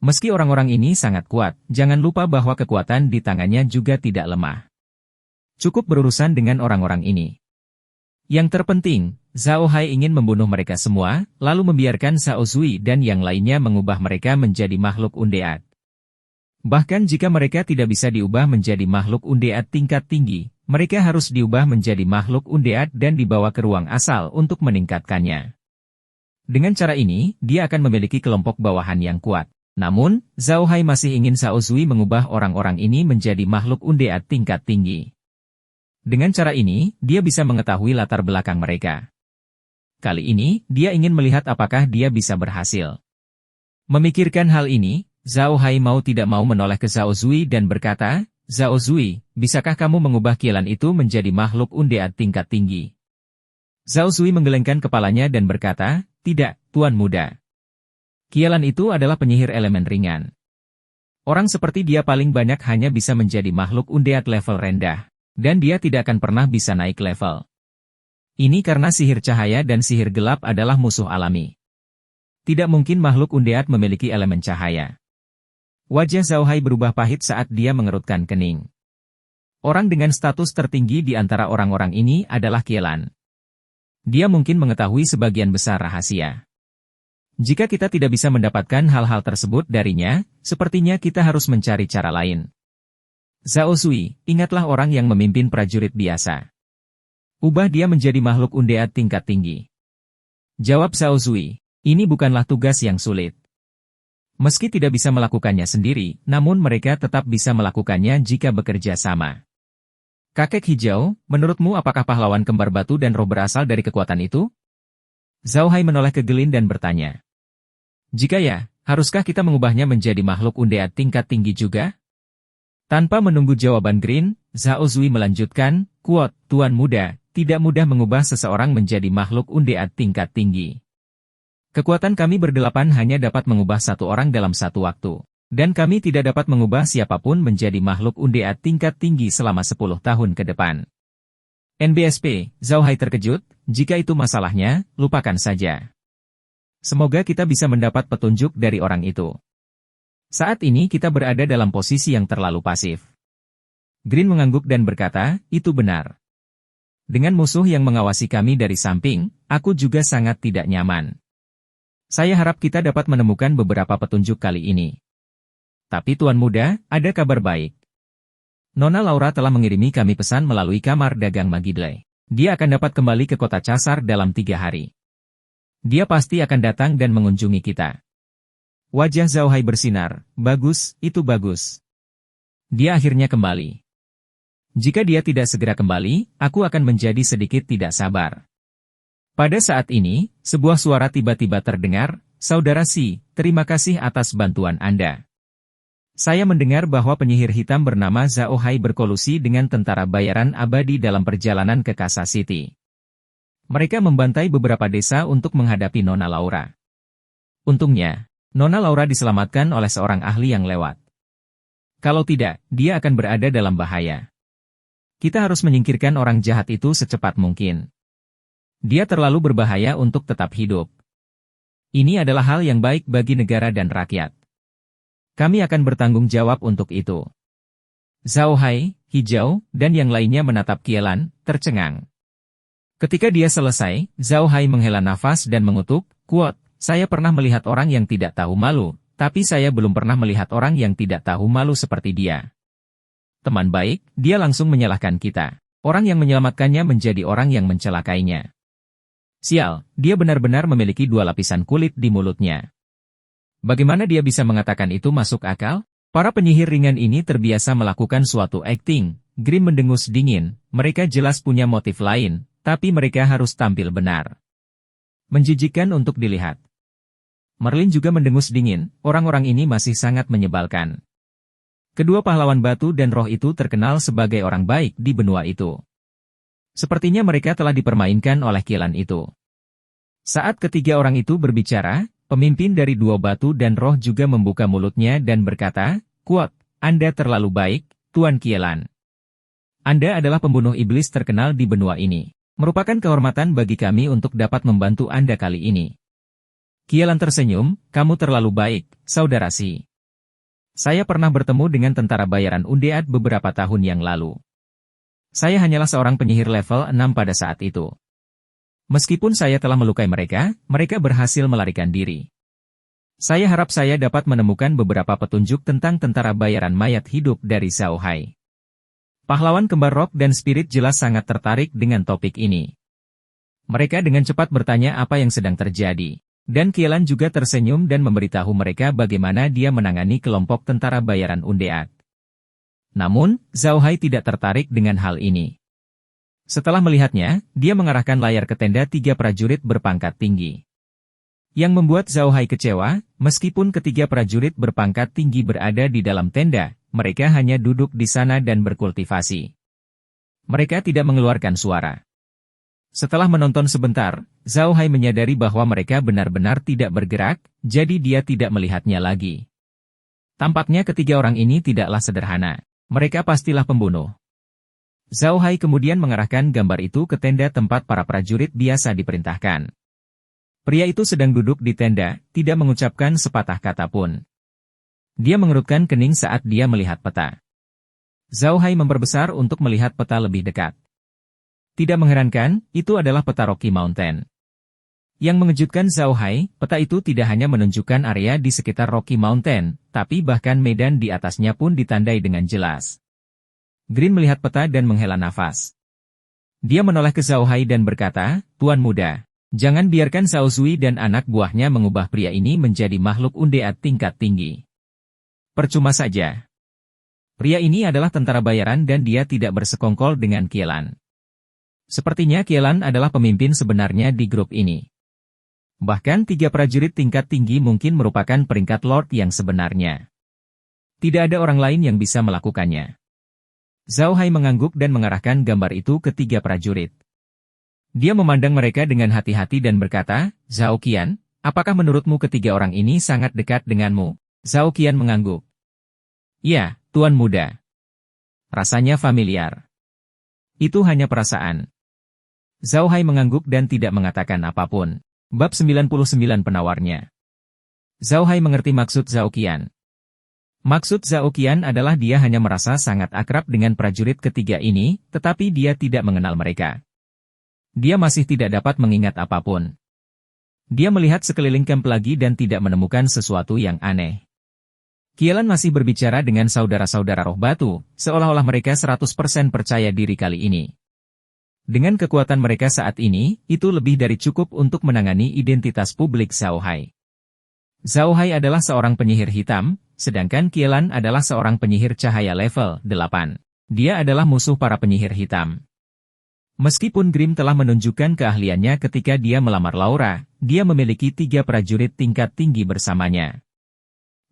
S1: Meski orang-orang ini sangat kuat, jangan lupa bahwa kekuatan di tangannya juga tidak lemah. Cukup berurusan dengan orang-orang ini. Yang terpenting, Zhao Hai ingin membunuh mereka semua, lalu membiarkan Zhao Zui dan yang lainnya mengubah mereka menjadi makhluk undead. Bahkan jika mereka tidak bisa diubah menjadi makhluk undead tingkat tinggi, mereka harus diubah menjadi makhluk undead dan dibawa ke ruang asal untuk meningkatkannya. Dengan cara ini, dia akan memiliki kelompok bawahan yang kuat. Namun, Zhao Hai masih ingin Zhao Zui mengubah orang-orang ini menjadi makhluk undead tingkat tinggi. Dengan cara ini, dia bisa mengetahui latar belakang mereka. Kali ini, dia ingin melihat apakah dia bisa berhasil. Memikirkan hal ini, Zhao Hai mau tidak mau menoleh ke Zhao Zui dan berkata, "Zhao Zui, bisakah kamu mengubah Qielan itu menjadi makhluk undead tingkat tinggi?" Zhao Zui menggelengkan kepalanya dan berkata, "Tidak, Tuan Muda. Qielan itu adalah penyihir elemen ringan. Orang seperti dia paling banyak hanya bisa menjadi makhluk undead level rendah, dan dia tidak akan pernah bisa naik level. Ini karena sihir cahaya dan sihir gelap adalah musuh alami. Tidak mungkin makhluk undead memiliki elemen cahaya. Wajah Zhao Hai berubah pahit saat dia mengerutkan kening. Orang dengan status tertinggi di antara orang-orang ini adalah Qielan. Dia mungkin mengetahui sebagian besar rahasia. Jika kita tidak bisa mendapatkan hal-hal tersebut darinya, sepertinya kita harus mencari cara lain. Zhao Sui, ingatlah orang yang memimpin prajurit biasa. Ubah dia menjadi makhluk undead tingkat tinggi. Jawab Zhao Sui, ini bukanlah tugas yang sulit. Meski tidak bisa melakukannya sendiri, namun mereka tetap bisa melakukannya jika bekerja sama. Kakek hijau, menurutmu apakah pahlawan kembar batu dan roh berasal dari kekuatan itu? Zhao Hai menoleh ke Gelin dan bertanya. Jika ya, haruskah kita mengubahnya menjadi makhluk undead tingkat tinggi juga? Tanpa menunggu jawaban Green, Zhao Zui melanjutkan, quote, Tuan muda, tidak mudah mengubah seseorang menjadi makhluk undead tingkat tinggi. Kekuatan kami berdelapan hanya dapat mengubah satu orang dalam satu waktu. Dan kami tidak dapat mengubah siapapun menjadi makhluk undead tingkat tinggi selama 10 tahun ke depan. NBSP, Zhao Hai terkejut, jika itu masalahnya, lupakan saja. Semoga kita bisa mendapat petunjuk dari orang itu. Saat ini kita berada dalam posisi yang terlalu pasif. Green mengangguk dan berkata, itu benar. Dengan musuh yang mengawasi kami dari samping, aku juga sangat tidak nyaman. Saya harap kita dapat menemukan beberapa petunjuk kali ini. Tapi Tuan Muda, ada kabar baik. Nona Laura telah mengirimi kami pesan melalui kamar dagang Magidley. Dia akan dapat kembali ke kota Casar dalam 3 hari. Dia pasti akan datang dan mengunjungi kita. Wajah Zhao Hai bersinar, bagus, itu bagus. Dia akhirnya kembali. Jika dia tidak segera kembali, aku akan menjadi sedikit tidak sabar. Pada saat ini, sebuah suara tiba-tiba terdengar, Saudara Si, terima kasih atas bantuan Anda. Saya mendengar bahwa penyihir hitam bernama Zhao Hai berkolusi dengan tentara bayaran abadi dalam perjalanan ke Kansas City. Mereka membantai beberapa desa untuk menghadapi Nona Laura. Untungnya, Nona Laura diselamatkan oleh seorang ahli yang lewat. Kalau tidak, dia akan berada dalam bahaya. Kita harus menyingkirkan orang jahat itu secepat mungkin. Dia terlalu berbahaya untuk tetap hidup. Ini adalah hal yang baik bagi negara dan rakyat. Kami akan bertanggung jawab untuk itu. Zhao Hai, Hijau, dan yang lainnya menatap Qielan, tercengang. Ketika dia selesai, Zhao Hai menghela nafas dan mengutuk, quote, saya pernah melihat orang yang tidak tahu malu, tapi saya belum pernah melihat orang yang tidak tahu malu seperti dia. Teman baik, dia langsung menyalahkan kita. Orang yang menyelamatkannya menjadi orang yang mencelakainya. Sial, dia benar-benar memiliki 2 lapisan kulit di mulutnya. Bagaimana dia bisa mengatakan itu masuk akal? Para penyihir ringan ini terbiasa melakukan suatu acting. Grimm mendengus dingin, mereka jelas punya motif lain, tapi mereka harus tampil benar. Menjijikkan untuk dilihat. Merlin juga mendengus dingin, orang-orang ini masih sangat menyebalkan. Kedua pahlawan batu dan roh itu terkenal sebagai orang baik di benua itu. Sepertinya mereka telah dipermainkan oleh Qielan itu. Saat ketiga orang itu berbicara, pemimpin dari 2 batu dan roh juga membuka mulutnya dan berkata, quote, Anda terlalu baik, Tuan Qielan. Anda adalah pembunuh iblis terkenal di benua ini. Merupakan kehormatan bagi kami untuk dapat membantu Anda kali ini. Qielan tersenyum, kamu terlalu baik, Saudara Si. Saya pernah bertemu dengan tentara bayaran undead beberapa tahun yang lalu. Saya hanyalah seorang penyihir level 6 pada saat itu. Meskipun saya telah melukai mereka, mereka berhasil melarikan diri. Saya harap saya dapat menemukan beberapa petunjuk tentang tentara bayaran mayat hidup dari Zhao Hai. Pahlawan kembar rock dan spirit jelas sangat tertarik dengan topik ini. Mereka dengan cepat bertanya apa yang sedang terjadi. Dan Qielan juga tersenyum dan memberitahu mereka bagaimana dia menangani kelompok tentara bayaran undead. Namun, Zhao Hai tidak tertarik dengan hal ini. Setelah melihatnya, dia mengarahkan layar ke tenda 3 prajurit berpangkat tinggi. Yang membuat Zhao Hai kecewa, meskipun ketiga prajurit berpangkat tinggi berada di dalam tenda, mereka hanya duduk di sana dan berkultivasi. Mereka tidak mengeluarkan suara. Setelah menonton sebentar, Zhao Hai menyadari bahwa mereka benar-benar tidak bergerak, jadi dia tidak melihatnya lagi. Tampaknya ketiga orang ini tidaklah sederhana. Mereka pastilah pembunuh. Zhao Hai kemudian mengarahkan gambar itu ke tenda tempat para prajurit biasa diperintahkan. Pria itu sedang duduk di tenda, tidak mengucapkan sepatah kata pun. Dia mengerutkan kening saat dia melihat peta. Zhao Hai memperbesar untuk melihat peta lebih dekat. Tidak mengherankan, itu adalah peta Rocky Mountain. Yang mengejutkan Zhao Hai, peta itu tidak hanya menunjukkan area di sekitar Rocky Mountain, tapi bahkan medan di atasnya pun ditandai dengan jelas. Green melihat peta dan menghela nafas. Dia menoleh ke Zhao Hai dan berkata, "Tuan muda, jangan biarkan Zhao Zui dan anak buahnya mengubah pria ini menjadi makhluk undead tingkat tinggi. Percuma saja. Pria ini adalah tentara bayaran dan dia tidak bersekongkol dengan Kielan. Sepertinya Kielan adalah pemimpin sebenarnya di grup ini. Bahkan 3 prajurit tingkat tinggi mungkin merupakan peringkat Lord yang sebenarnya. Tidak ada orang lain yang bisa melakukannya." Zhao Hai mengangguk dan mengarahkan gambar itu ke 3 prajurit. Dia memandang mereka dengan hati-hati dan berkata, "Zhao Qian, apakah menurutmu ketiga orang ini sangat dekat denganmu?" Zhao Qian mengangguk. "Ya, Tuan muda. Rasanya familiar." "Itu hanya perasaan." Zhao Hai mengangguk dan tidak mengatakan apapun. Bab 99 penawarnya. Zhao Hai mengerti maksud Zhao Qian. Maksud Zhao Qian adalah dia hanya merasa sangat akrab dengan prajurit ketiga ini, tetapi dia tidak mengenal mereka. Dia masih tidak dapat mengingat apapun. Dia melihat sekeliling camp lagi dan tidak menemukan sesuatu yang aneh. Kielan masih berbicara dengan saudara-saudara roh batu, seolah-olah mereka 100% percaya diri kali ini. Dengan kekuatan mereka saat ini, itu lebih dari cukup untuk menangani identitas publik Zhao Hai. Zhao Hai adalah seorang penyihir hitam, sedangkan Kielan adalah seorang penyihir cahaya level 8. Dia adalah musuh para penyihir hitam. Meskipun Grimm telah menunjukkan keahliannya ketika dia melamar Laura, dia memiliki 3 prajurit tingkat tinggi bersamanya.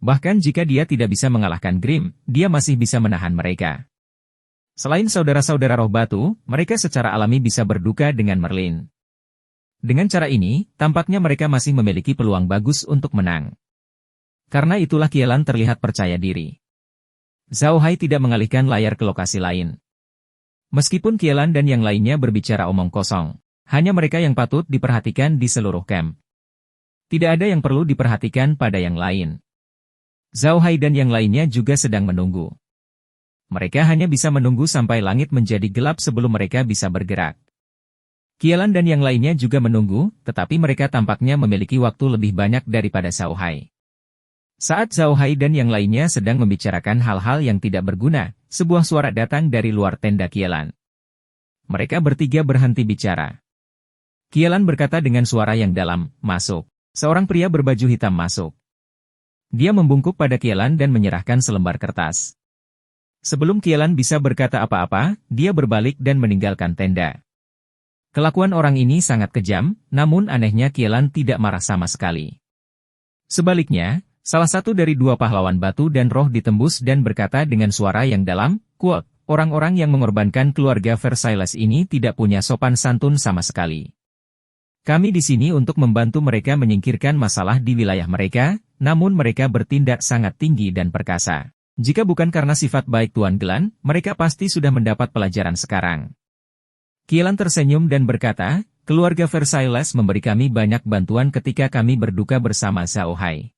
S1: Bahkan jika dia tidak bisa mengalahkan Grimm, dia masih bisa menahan mereka. Selain saudara-saudara roh batu, mereka secara alami bisa berduka dengan Merlin. Dengan cara ini, tampaknya mereka masih memiliki peluang bagus untuk menang. Karena itulah Kielan terlihat percaya diri. Zhao Hai tidak mengalihkan layar ke lokasi lain. Meskipun Kielan dan yang lainnya berbicara omong kosong, hanya mereka yang patut diperhatikan di seluruh camp. Tidak ada yang perlu diperhatikan pada yang lain. Zhao Hai dan yang lainnya juga sedang menunggu. Mereka hanya bisa menunggu sampai langit menjadi gelap sebelum mereka bisa bergerak. Kielan dan yang lainnya juga menunggu, tetapi mereka tampaknya memiliki waktu lebih banyak daripada Zhao Hai. Saat Zhao Hai dan yang lainnya sedang membicarakan hal-hal yang tidak berguna, sebuah suara datang dari luar tenda Kielan. Mereka bertiga berhenti bicara. Kielan berkata dengan suara yang dalam, "Masuk." Seorang pria berbaju hitam masuk. Dia membungkuk pada Kielan dan menyerahkan selembar kertas. Sebelum Kielan bisa berkata apa-apa, dia berbalik dan meninggalkan tenda. Kelakuan orang ini sangat kejam, namun anehnya Kielan tidak marah sama sekali. Sebaliknya, salah satu dari 2 pahlawan batu dan roh ditembus dan berkata dengan suara yang dalam, quote, "Orang-orang yang mengorbankan keluarga Versailles ini tidak punya sopan santun sama sekali. Kami di sini untuk membantu mereka menyingkirkan masalah di wilayah mereka, namun mereka bertindak sangat tinggi dan perkasa. Jika bukan karena sifat baik Tuan Glan, mereka pasti sudah mendapat pelajaran sekarang." Kielan tersenyum dan berkata, "Keluarga Versailles memberi kami banyak bantuan ketika kami berduka bersama Zhao Hai.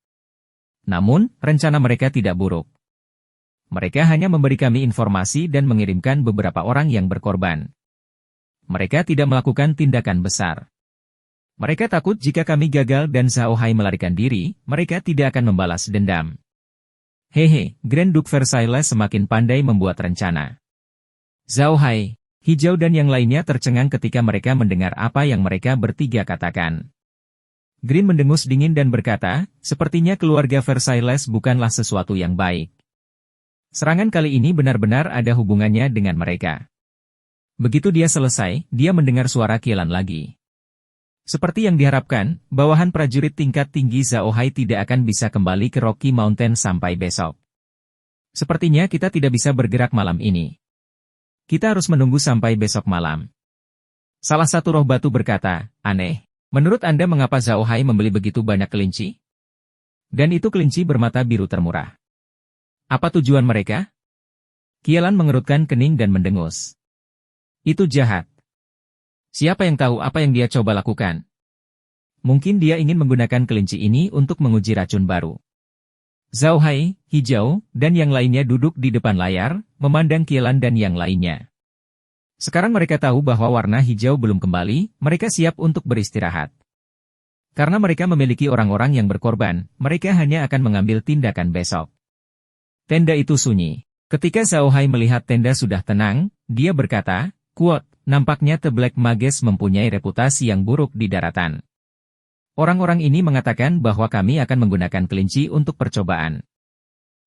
S1: Namun, rencana mereka tidak buruk. Mereka hanya memberi kami informasi dan mengirimkan beberapa orang yang berkorban. Mereka tidak melakukan tindakan besar. Mereka takut jika kami gagal dan Zhao Hai melarikan diri, mereka tidak akan membalas dendam. Hehe, Grand Duke Versailles semakin pandai membuat rencana." Zhao Hai, Hijau dan yang lainnya tercengang ketika mereka mendengar apa yang mereka bertiga katakan. Green mendengus dingin dan berkata, "Sepertinya keluarga Versailles bukanlah sesuatu yang baik. Serangan kali ini benar-benar ada hubungannya dengan mereka." Begitu dia selesai, dia mendengar suara Kielan lagi. Seperti yang diharapkan, bawahan prajurit tingkat tinggi Zhao Hai tidak akan bisa kembali ke Rocky Mountain sampai besok. Sepertinya kita tidak bisa bergerak malam ini. Kita harus menunggu sampai besok malam. Salah satu roh batu berkata, "Aneh. Menurut Anda mengapa Zhao Hai membeli begitu banyak kelinci? Dan itu kelinci bermata biru termurah. Apa tujuan mereka?" Kielan mengerutkan kening dan mendengus. Itu jahat. Siapa yang tahu apa yang dia coba lakukan? Mungkin dia ingin menggunakan kelinci ini untuk menguji racun baru. Zhao Hai, Hijau, dan yang lainnya duduk di depan layar, memandang Qielan dan yang lainnya. Sekarang mereka tahu bahwa warna hijau belum kembali, mereka siap untuk beristirahat. Karena mereka memiliki orang-orang yang berkorban, mereka hanya akan mengambil tindakan besok. Tenda itu sunyi. Ketika Zhao Hai melihat tenda sudah tenang, dia berkata, "Quote, nampaknya The Black Mages mempunyai reputasi yang buruk di daratan. Orang-orang ini mengatakan bahwa kami akan menggunakan kelinci untuk percobaan.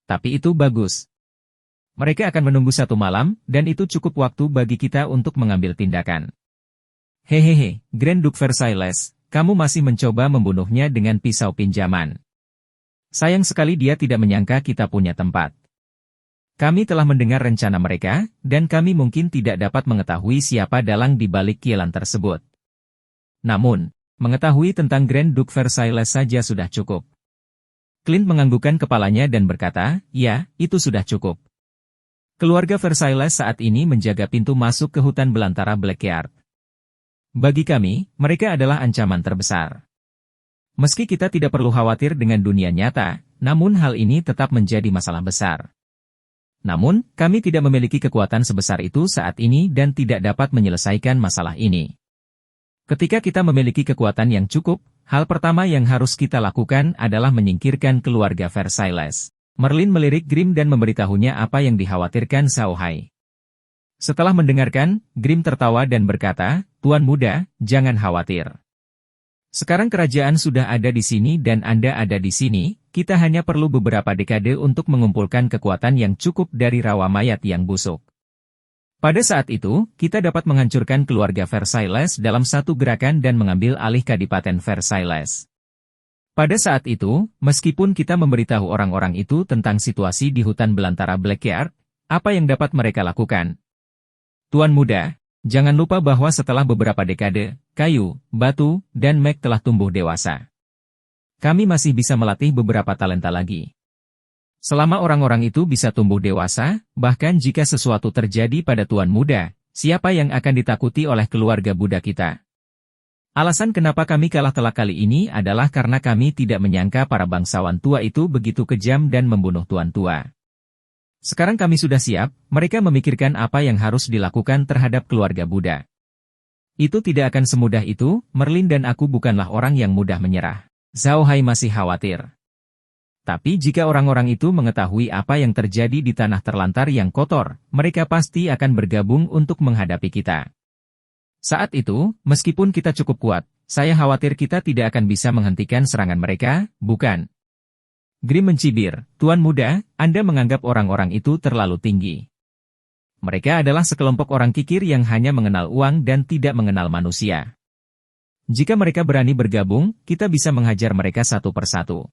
S1: Tapi itu bagus. Mereka akan menunggu 1 malam, dan itu cukup waktu bagi kita untuk mengambil tindakan. Hehehe, Grand Duke Versailles, kamu masih mencoba membunuhnya dengan pisau pinjaman. Sayang sekali dia tidak menyangka kita punya tempat. Kami telah mendengar rencana mereka, dan kami mungkin tidak dapat mengetahui siapa dalang di balik Qielan tersebut. Namun, mengetahui tentang Grand Duke Versailles saja sudah cukup." Clint menganggukkan kepalanya dan berkata, "Ya, itu sudah cukup. Keluarga Versailles saat ini menjaga pintu masuk ke hutan belantara Blackyard. Bagi kami, mereka adalah ancaman terbesar. Meski kita tidak perlu khawatir dengan dunia nyata, namun hal ini tetap menjadi masalah besar. Namun, kami tidak memiliki kekuatan sebesar itu saat ini dan tidak dapat menyelesaikan masalah ini. Ketika kita memiliki kekuatan yang cukup, hal pertama yang harus kita lakukan adalah menyingkirkan keluarga Versailles." Merlin melirik Grim dan memberitahunya apa yang dikhawatirkan Zhao Hai. Setelah mendengarkan, Grim tertawa dan berkata, "Tuan muda, jangan khawatir. Sekarang kerajaan sudah ada di sini dan Anda ada di sini, kita hanya perlu beberapa dekade untuk mengumpulkan kekuatan yang cukup dari rawa mayat yang busuk. Pada saat itu, kita dapat menghancurkan keluarga Versailles dalam satu gerakan dan mengambil alih Kadipaten Versailles. Pada saat itu, meskipun kita memberitahu orang-orang itu tentang situasi di hutan belantara Blackyard, apa yang dapat mereka lakukan? Tuan muda, jangan lupa bahwa setelah beberapa dekade, kayu, batu, dan mag telah tumbuh dewasa. Kami masih bisa melatih beberapa talenta lagi. Selama orang-orang itu bisa tumbuh dewasa, bahkan jika sesuatu terjadi pada Tuan Muda, siapa yang akan ditakuti oleh keluarga Buddha kita? Alasan kenapa kami kalah telak kali ini adalah karena kami tidak menyangka para bangsawan tua itu begitu kejam dan membunuh Tuan Tua. Sekarang kami sudah siap, mereka memikirkan apa yang harus dilakukan terhadap keluarga Buddha. Itu tidak akan semudah itu, Merlin dan aku bukanlah orang yang mudah menyerah." Zhao Hai masih khawatir. Tapi jika orang-orang itu mengetahui apa yang terjadi di tanah terlantar yang kotor, mereka pasti akan bergabung untuk menghadapi kita. Saat itu, meskipun kita cukup kuat, saya khawatir kita tidak akan bisa menghentikan serangan mereka, bukan? Grim mencibir, "Tuan muda, Anda menganggap orang-orang itu terlalu tinggi. Mereka adalah sekelompok orang kikir yang hanya mengenal uang dan tidak mengenal manusia. Jika mereka berani bergabung, kita bisa menghajar mereka satu persatu.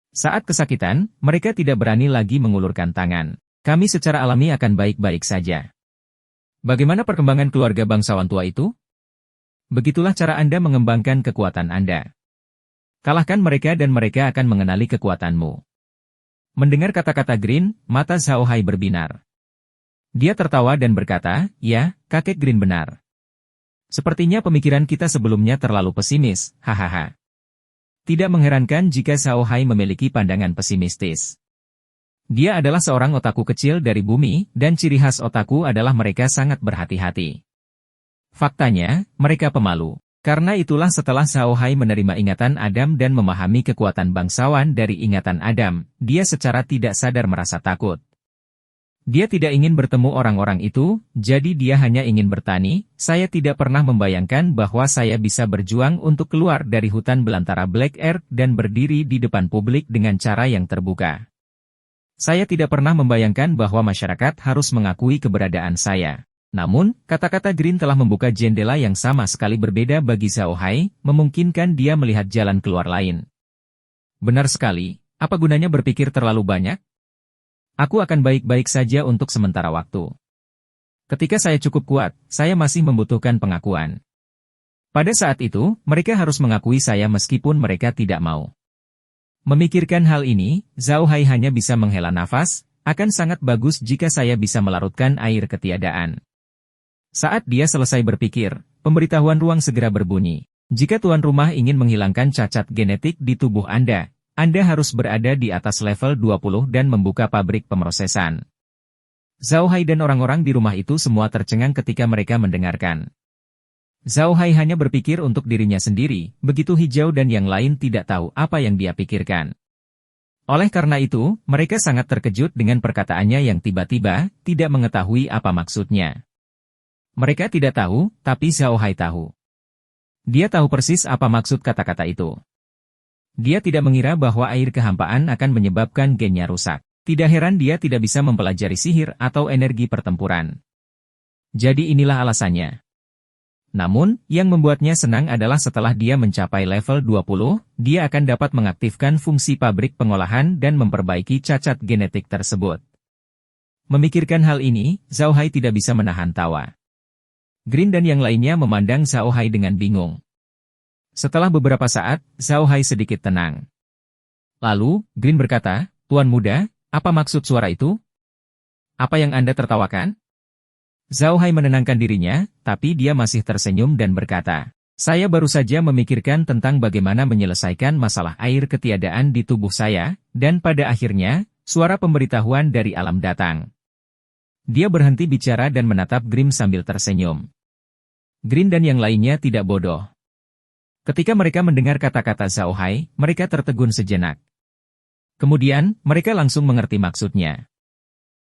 S1: Saat kesakitan, mereka tidak berani lagi mengulurkan tangan. Kami secara alami akan baik-baik saja." Bagaimana perkembangan keluarga bangsawan tua itu? Begitulah cara Anda mengembangkan kekuatan Anda. Kalahkan mereka dan mereka akan mengenali kekuatanmu. Mendengar kata-kata Green, mata Zhao Hai berbinar. Dia tertawa dan berkata, "Ya, kakek Green benar. Sepertinya pemikiran kita sebelumnya terlalu pesimis, hahaha." Tidak mengherankan jika Zhao Hai memiliki pandangan pesimistis. Dia adalah seorang otaku kecil dari bumi, dan ciri khas otaku adalah mereka sangat berhati-hati. Faktanya, mereka pemalu. Karena itulah setelah Zhao Hai menerima ingatan Adam dan memahami kekuatan bangsawan dari ingatan Adam, dia secara tidak sadar merasa takut. Dia tidak ingin bertemu orang-orang itu, jadi dia hanya ingin bertani. "Saya tidak pernah membayangkan bahwa saya bisa berjuang untuk keluar dari hutan belantara Blackyard dan berdiri di depan publik dengan cara yang terbuka. Saya tidak pernah membayangkan bahwa masyarakat harus mengakui keberadaan saya." Namun, kata-kata Green telah membuka jendela yang sama sekali berbeda bagi Zhao Hai, memungkinkan dia melihat jalan keluar lain. "Benar sekali, apa gunanya berpikir terlalu banyak? Aku akan baik-baik saja untuk sementara waktu. Ketika saya cukup kuat, saya masih membutuhkan pengakuan. Pada saat itu, mereka harus mengakui saya meskipun mereka tidak mau." Memikirkan hal ini, Zhao Hai hanya bisa menghela nafas. Akan sangat bagus jika saya bisa melarutkan air ketiadaan. Saat dia selesai berpikir, pemberitahuan ruang segera berbunyi. Jika tuan rumah ingin menghilangkan cacat genetik di tubuh Anda harus berada di atas level 20 dan membuka pabrik pemrosesan. Zhao Hai dan orang-orang di rumah itu semua tercengang ketika mereka mendengarkan. Zhao Hai hanya berpikir untuk dirinya sendiri, begitu hijau dan yang lain tidak tahu apa yang dia pikirkan. Oleh karena itu, mereka sangat terkejut dengan perkataannya yang tiba-tiba tidak mengetahui apa maksudnya. Mereka tidak tahu, tapi Zhao Hai tahu. Dia tahu persis apa maksud kata-kata itu. Dia tidak mengira bahwa air kehampaan akan menyebabkan gennya rusak. Tidak heran dia tidak bisa mempelajari sihir atau energi pertempuran. Jadi inilah alasannya. Namun, yang membuatnya senang adalah setelah dia mencapai level 20, dia akan dapat mengaktifkan fungsi pabrik pengolahan dan memperbaiki cacat genetik tersebut. Memikirkan hal ini, Zhao Hai tidak bisa menahan tawa. Green dan yang lainnya memandang Zhao Hai dengan bingung. Setelah beberapa saat, Zhao Hai sedikit tenang. Lalu, Green berkata, "Tuan muda, apa maksud suara itu? Apa yang Anda tertawakan?" Zhao Hai menenangkan dirinya, tapi dia masih tersenyum dan berkata, "Saya baru saja memikirkan tentang bagaimana menyelesaikan masalah air ketiadaan di tubuh saya, dan pada akhirnya, suara pemberitahuan dari alam datang." Dia berhenti bicara dan menatap Grim sambil tersenyum. Green dan yang lainnya tidak bodoh. Ketika mereka mendengar kata-kata Zhao Hai, mereka tertegun sejenak. Kemudian, mereka langsung mengerti maksudnya.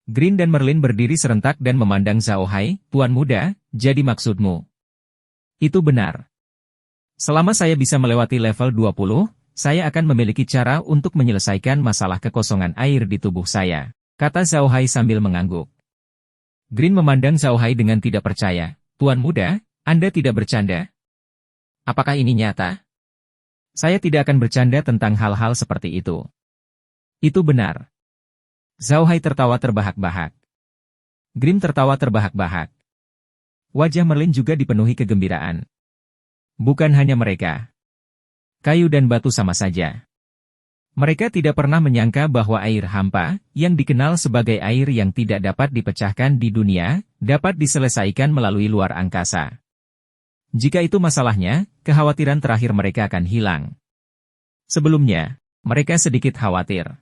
S1: Green dan Merlin berdiri serentak dan memandang Zhao Hai, "Tuan muda, jadi maksudmu?" "Itu benar. Selama saya bisa melewati level 20, saya akan memiliki cara untuk menyelesaikan masalah kekosongan air di tubuh saya," kata Zhao Hai sambil mengangguk. Green memandang Zhao Hai dengan tidak percaya. "Tuan muda, Anda tidak bercanda? Apakah ini nyata?" "Saya tidak akan bercanda tentang hal-hal seperti itu." "Itu benar." Zhao Hai tertawa terbahak-bahak. Grim tertawa terbahak-bahak. Wajah Merlin juga dipenuhi kegembiraan. Bukan hanya mereka. Kayu dan batu sama saja. Mereka tidak pernah menyangka bahwa air hampa, yang dikenal sebagai air yang tidak dapat dipecahkan di dunia, dapat diselesaikan melalui luar angkasa. Jika itu masalahnya, kekhawatiran terakhir mereka akan hilang. Sebelumnya, mereka sedikit khawatir.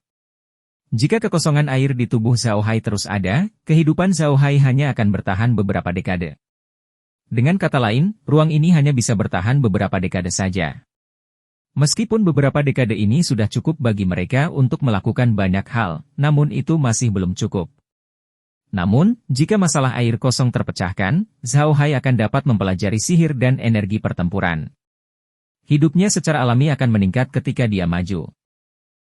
S1: Jika kekosongan air di tubuh Zhao Hai terus ada, kehidupan Zhao Hai hanya akan bertahan beberapa dekade. Dengan kata lain, ruang ini hanya bisa bertahan beberapa dekade saja. Meskipun beberapa dekade ini sudah cukup bagi mereka untuk melakukan banyak hal, namun itu masih belum cukup. Namun, jika masalah air kosong terpecahkan, Zhao Hai akan dapat mempelajari sihir dan energi pertempuran. Hidupnya secara alami akan meningkat ketika dia maju.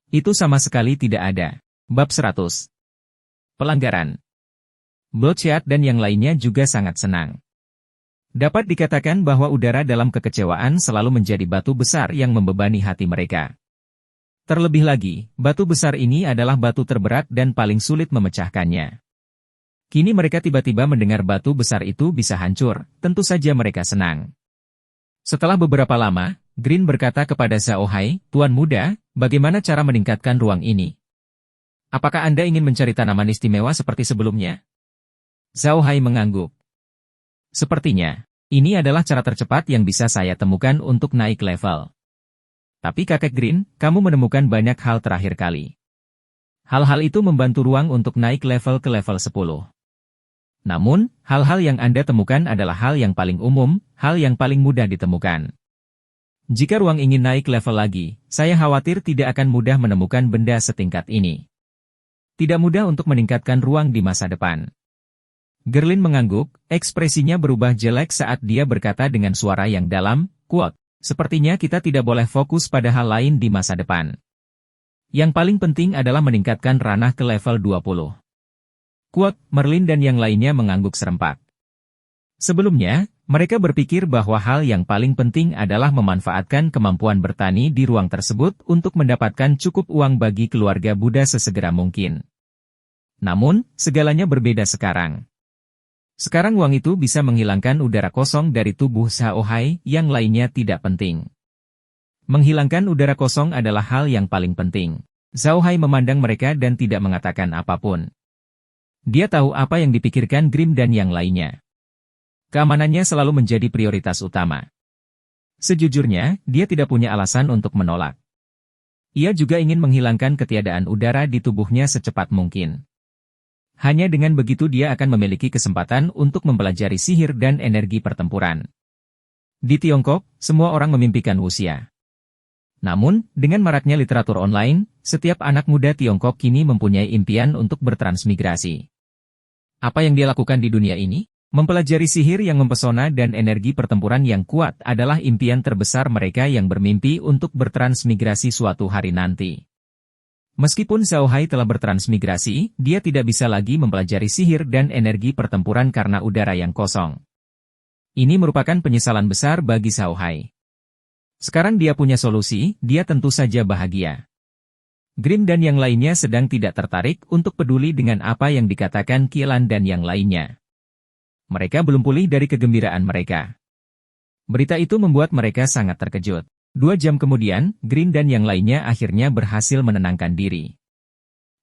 S1: Itu sama sekali tidak ada. Bab 100. Pelanggaran. Bloodshot dan yang lainnya juga sangat senang. Dapat dikatakan bahwa udara dalam kekecewaan selalu menjadi batu besar yang membebani hati mereka. Terlebih lagi, batu besar ini adalah batu terberat dan paling sulit memecahkannya. Kini mereka tiba-tiba mendengar batu besar itu bisa hancur, tentu saja mereka senang. Setelah beberapa lama, Green berkata kepada Zhao Hai, "Tuan muda, bagaimana cara meningkatkan ruang ini? Apakah Anda ingin mencari tanaman istimewa seperti sebelumnya?" Zhao Hai mengangguk. "Sepertinya, ini adalah cara tercepat yang bisa saya temukan untuk naik level. Tapi kakek Green, kamu menemukan banyak hal terakhir kali. Hal-hal itu membantu ruang untuk naik level ke level 10. Namun, hal-hal yang Anda temukan adalah hal yang paling umum, hal yang paling mudah ditemukan. Jika ruang ingin naik level lagi, saya khawatir tidak akan mudah menemukan benda setingkat ini. Tidak mudah untuk meningkatkan ruang di masa depan." Gerlin mengangguk, ekspresinya berubah jelek saat dia berkata dengan suara yang dalam, "Quote, sepertinya kita tidak boleh fokus pada hal lain di masa depan. Yang paling penting adalah meningkatkan ranah ke level 20. Quote, Merlin dan yang lainnya mengangguk serempak. Sebelumnya, mereka berpikir bahwa hal yang paling penting adalah memanfaatkan kemampuan bertani di ruang tersebut untuk mendapatkan cukup uang bagi keluarga Buddha sesegera mungkin. Namun, segalanya berbeda sekarang. Sekarang uang itu bisa menghilangkan udara kosong dari tubuh Zhao Hai, yang lainnya tidak penting. Menghilangkan udara kosong adalah hal yang paling penting. Zhao Hai memandang mereka dan tidak mengatakan apapun. Dia tahu apa yang dipikirkan Grim dan yang lainnya. Keamanannya selalu menjadi prioritas utama. Sejujurnya, dia tidak punya alasan untuk menolak. Ia juga ingin menghilangkan ketiadaan udara di tubuhnya secepat mungkin. Hanya dengan begitu dia akan memiliki kesempatan untuk mempelajari sihir dan energi pertempuran. Di Tiongkok, semua orang memimpikan wuxia. Namun, dengan maraknya literatur online, setiap anak muda Tiongkok kini mempunyai impian untuk bertransmigrasi. Apa yang dia lakukan di dunia ini? Mempelajari sihir yang mempesona dan energi pertempuran yang kuat adalah impian terbesar mereka yang bermimpi untuk bertransmigrasi suatu hari nanti. Meskipun Zhao Hai telah bertransmigrasi, dia tidak bisa lagi mempelajari sihir dan energi pertempuran karena udara yang kosong. Ini merupakan penyesalan besar bagi Zhao Hai. Sekarang dia punya solusi, dia tentu saja bahagia. Grimm dan yang lainnya sedang tidak tertarik untuk peduli dengan apa yang dikatakan Qielan dan yang lainnya. Mereka belum pulih dari kegembiraan mereka. Berita itu membuat mereka sangat terkejut. 2 jam kemudian, Grimm dan yang lainnya akhirnya berhasil menenangkan diri.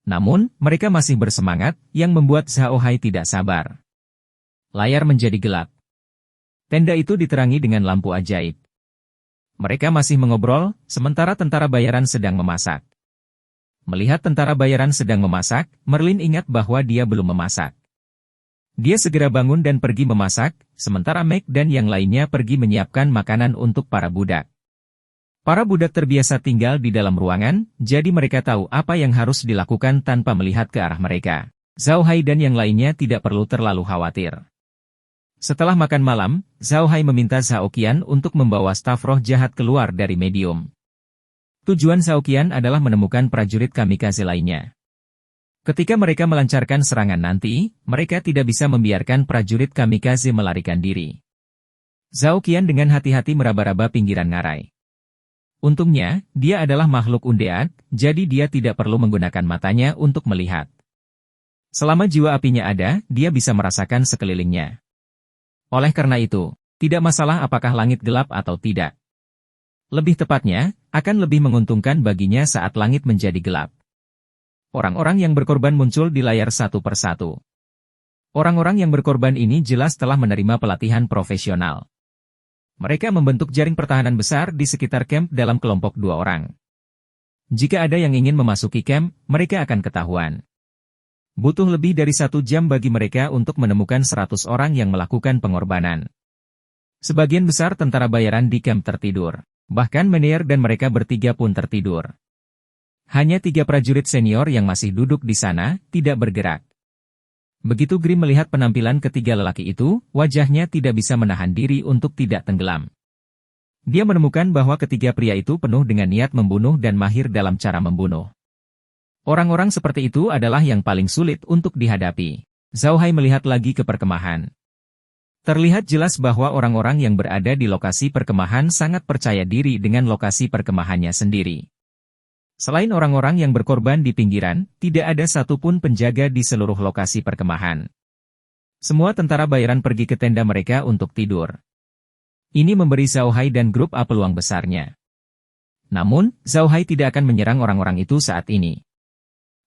S1: Namun, mereka masih bersemangat, yang membuat Zhao Hai tidak sabar. Layar menjadi gelap. Tenda itu diterangi dengan lampu ajaib. Mereka masih mengobrol, sementara tentara bayaran sedang memasak. Melihat tentara bayaran sedang memasak, Merlin ingat bahwa dia belum memasak. Dia segera bangun dan pergi memasak, sementara Meg dan yang lainnya pergi menyiapkan makanan untuk para budak. Para budak terbiasa tinggal di dalam ruangan, jadi mereka tahu apa yang harus dilakukan tanpa melihat ke arah mereka. Zhao Hai dan yang lainnya tidak perlu terlalu khawatir. Setelah makan malam, Zhao Hai meminta Zhao Qian untuk membawa staf roh jahat keluar dari medium. Tujuan Zhao Qian adalah menemukan prajurit kamikaze lainnya. Ketika mereka melancarkan serangan nanti, mereka tidak bisa membiarkan prajurit kamikaze melarikan diri. Zhao Qian dengan hati-hati meraba-raba pinggiran ngarai. Untungnya, dia adalah makhluk undead, jadi dia tidak perlu menggunakan matanya untuk melihat. Selama jiwa apinya ada, dia bisa merasakan sekelilingnya. Oleh karena itu, tidak masalah apakah langit gelap atau tidak. Lebih tepatnya, akan lebih menguntungkan baginya saat langit menjadi gelap. Orang-orang yang berkorban muncul di layar satu persatu. Orang-orang yang berkorban ini jelas telah menerima pelatihan profesional. Mereka membentuk jaring pertahanan besar di sekitar camp dalam kelompok 2 orang. Jika ada yang ingin memasuki camp, mereka akan ketahuan. Butuh lebih dari 1 jam bagi mereka untuk menemukan 100 orang yang melakukan pengorbanan. Sebagian besar tentara bayaran di camp tertidur. Bahkan Menier dan mereka bertiga pun tertidur. Hanya 3 prajurit senior yang masih duduk di sana, tidak bergerak. Begitu Grimm melihat penampilan ketiga lelaki itu, wajahnya tidak bisa menahan diri untuk tidak tenggelam. Dia menemukan bahwa ketiga pria itu penuh dengan niat membunuh dan mahir dalam cara membunuh. Orang-orang seperti itu adalah yang paling sulit untuk dihadapi. Zhao Hai melihat lagi ke perkemahan. Terlihat jelas bahwa orang-orang yang berada di lokasi perkemahan sangat percaya diri dengan lokasi perkemahannya sendiri. Selain orang-orang yang berkorban di pinggiran, tidak ada satupun penjaga di seluruh lokasi perkemahan. Semua tentara bayaran pergi ke tenda mereka untuk tidur. Ini memberi Zhao Hai dan grup A peluang besarnya. Namun, Zhao Hai tidak akan menyerang orang-orang itu saat ini.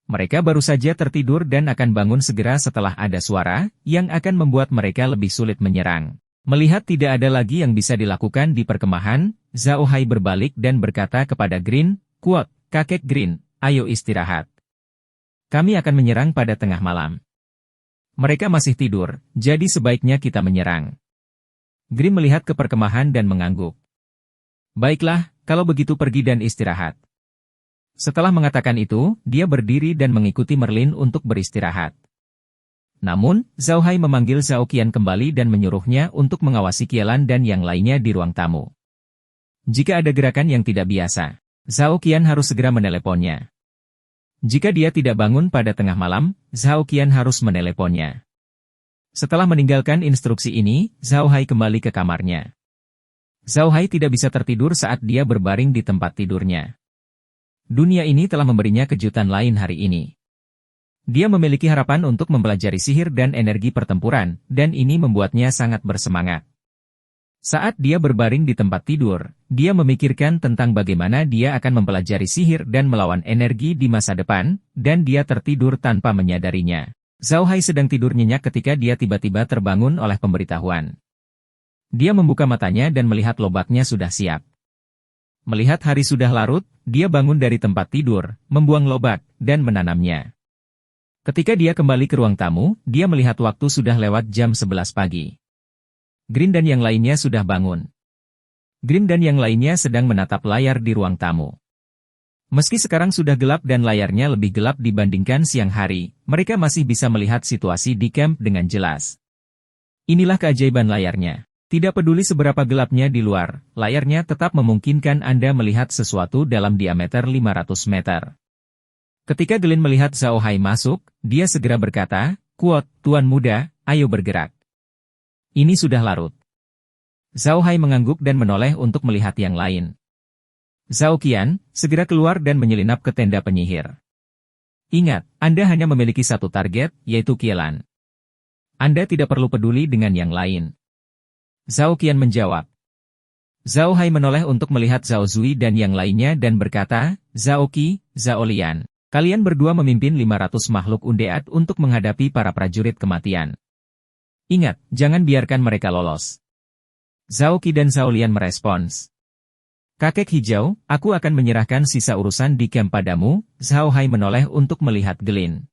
S1: Mereka baru saja tertidur dan akan bangun segera setelah ada suara, yang akan membuat mereka lebih sulit menyerang. Melihat tidak ada lagi yang bisa dilakukan di perkemahan, Zhao Hai berbalik dan berkata kepada Green, "Kuat, kakek Green, ayo istirahat. Kami akan menyerang pada tengah malam." Mereka masih tidur, jadi sebaiknya kita menyerang. Green melihat ke perkemahan dan mengangguk. "Baiklah, kalau begitu pergi dan istirahat." Setelah mengatakan itu, dia berdiri dan mengikuti Merlin untuk beristirahat. Namun, Zhao Hai memanggil Zhao Qian kembali dan menyuruhnya untuk mengawasi Qielan dan yang lainnya di ruang tamu. Jika ada gerakan yang tidak biasa, Zhao Qian harus segera meneleponnya. Jika dia tidak bangun pada tengah malam, Zhao Qian harus meneleponnya. Setelah meninggalkan instruksi ini, Zhao Hai kembali ke kamarnya. Zhao Hai tidak bisa tertidur saat dia berbaring di tempat tidurnya. Dunia ini telah memberinya kejutan lain hari ini. Dia memiliki harapan untuk mempelajari sihir dan energi pertempuran, dan ini membuatnya sangat bersemangat. Saat dia berbaring di tempat tidur, dia memikirkan tentang bagaimana dia akan mempelajari sihir dan melawan energi di masa depan, dan dia tertidur tanpa menyadarinya. Zhao Hai sedang tidur nyenyak ketika dia tiba-tiba terbangun oleh pemberitahuan. Dia membuka matanya dan melihat lobaknya sudah siap. Melihat hari sudah larut, dia bangun dari tempat tidur, membuang lobak, dan menanamnya. Ketika dia kembali ke ruang tamu, dia melihat waktu sudah lewat jam 11 pagi. Green dan yang lainnya sudah bangun. Green dan yang lainnya sedang menatap layar di ruang tamu. Meski sekarang sudah gelap dan layarnya lebih gelap dibandingkan siang hari, mereka masih bisa melihat situasi di camp dengan jelas. Inilah keajaiban layarnya. Tidak peduli seberapa gelapnya di luar, layarnya tetap memungkinkan Anda melihat sesuatu dalam diameter 500 meter. Ketika Glenn melihat Zhao Hai masuk, dia segera berkata, "Kuot, Tuan Muda, ayo bergerak." Ini sudah larut. Zhao Hai mengangguk dan menoleh untuk melihat yang lain. Zhao Qian, segera keluar dan menyelinap ke tenda penyihir. Ingat, Anda hanya memiliki satu target, yaitu Qielan. Anda tidak perlu peduli dengan yang lain. Zhao Qian menjawab. Zhao Hai menoleh untuk melihat Zhao Zui dan yang lainnya dan berkata, "Zhao Qi, Zhao Lian, kalian berdua memimpin 500 makhluk undead untuk menghadapi para prajurit kematian. Ingat, jangan biarkan mereka lolos." Zhao Qi dan Zhao Lian merespons. "Kakek hijau, aku akan menyerahkan sisa urusan di camp padamu." Zhao Hai menoleh untuk melihat Glenn.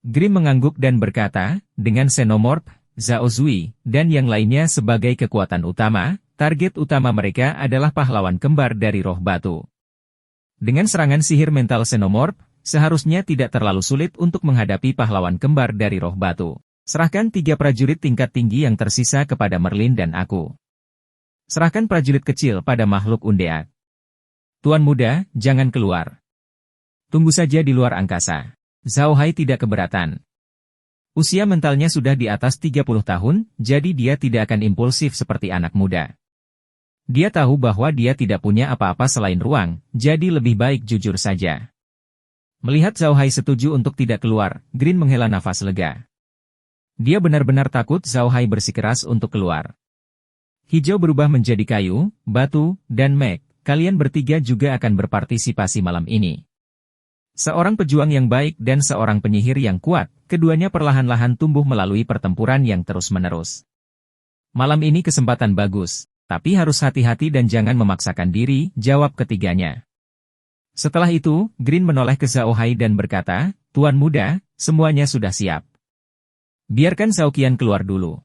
S1: Grim mengangguk dan berkata, "Dengan Xenomorph, Zhao Zui, dan yang lainnya sebagai kekuatan utama, target utama mereka adalah pahlawan kembar dari roh batu. Dengan serangan sihir mental Xenomorph, seharusnya tidak terlalu sulit untuk menghadapi pahlawan kembar dari roh batu. Serahkan 3 prajurit tingkat tinggi yang tersisa kepada Merlin dan aku. Serahkan prajurit kecil pada makhluk undead. Tuan Muda, jangan keluar. Tunggu saja di luar angkasa." Zhao Hai tidak keberatan. Usia mentalnya sudah di atas 30 tahun, jadi dia tidak akan impulsif seperti anak muda. Dia tahu bahwa dia tidak punya apa-apa selain ruang, jadi lebih baik jujur saja. Melihat Zhao Hai setuju untuk tidak keluar, Green menghela nafas lega. Dia benar-benar takut Zhao Hai bersikeras untuk keluar. Hijau berubah menjadi kayu, batu, dan Meg. Kalian bertiga juga akan berpartisipasi malam ini. Seorang pejuang yang baik dan seorang penyihir yang kuat, keduanya perlahan-lahan tumbuh melalui pertempuran yang terus-menerus. Malam ini kesempatan bagus, tapi harus hati-hati dan jangan memaksakan diri, jawab ketiganya. Setelah itu, Green menoleh ke Zhao Hai dan berkata, "Tuan Muda, semuanya sudah siap. Biarkan Zhao Qian keluar dulu."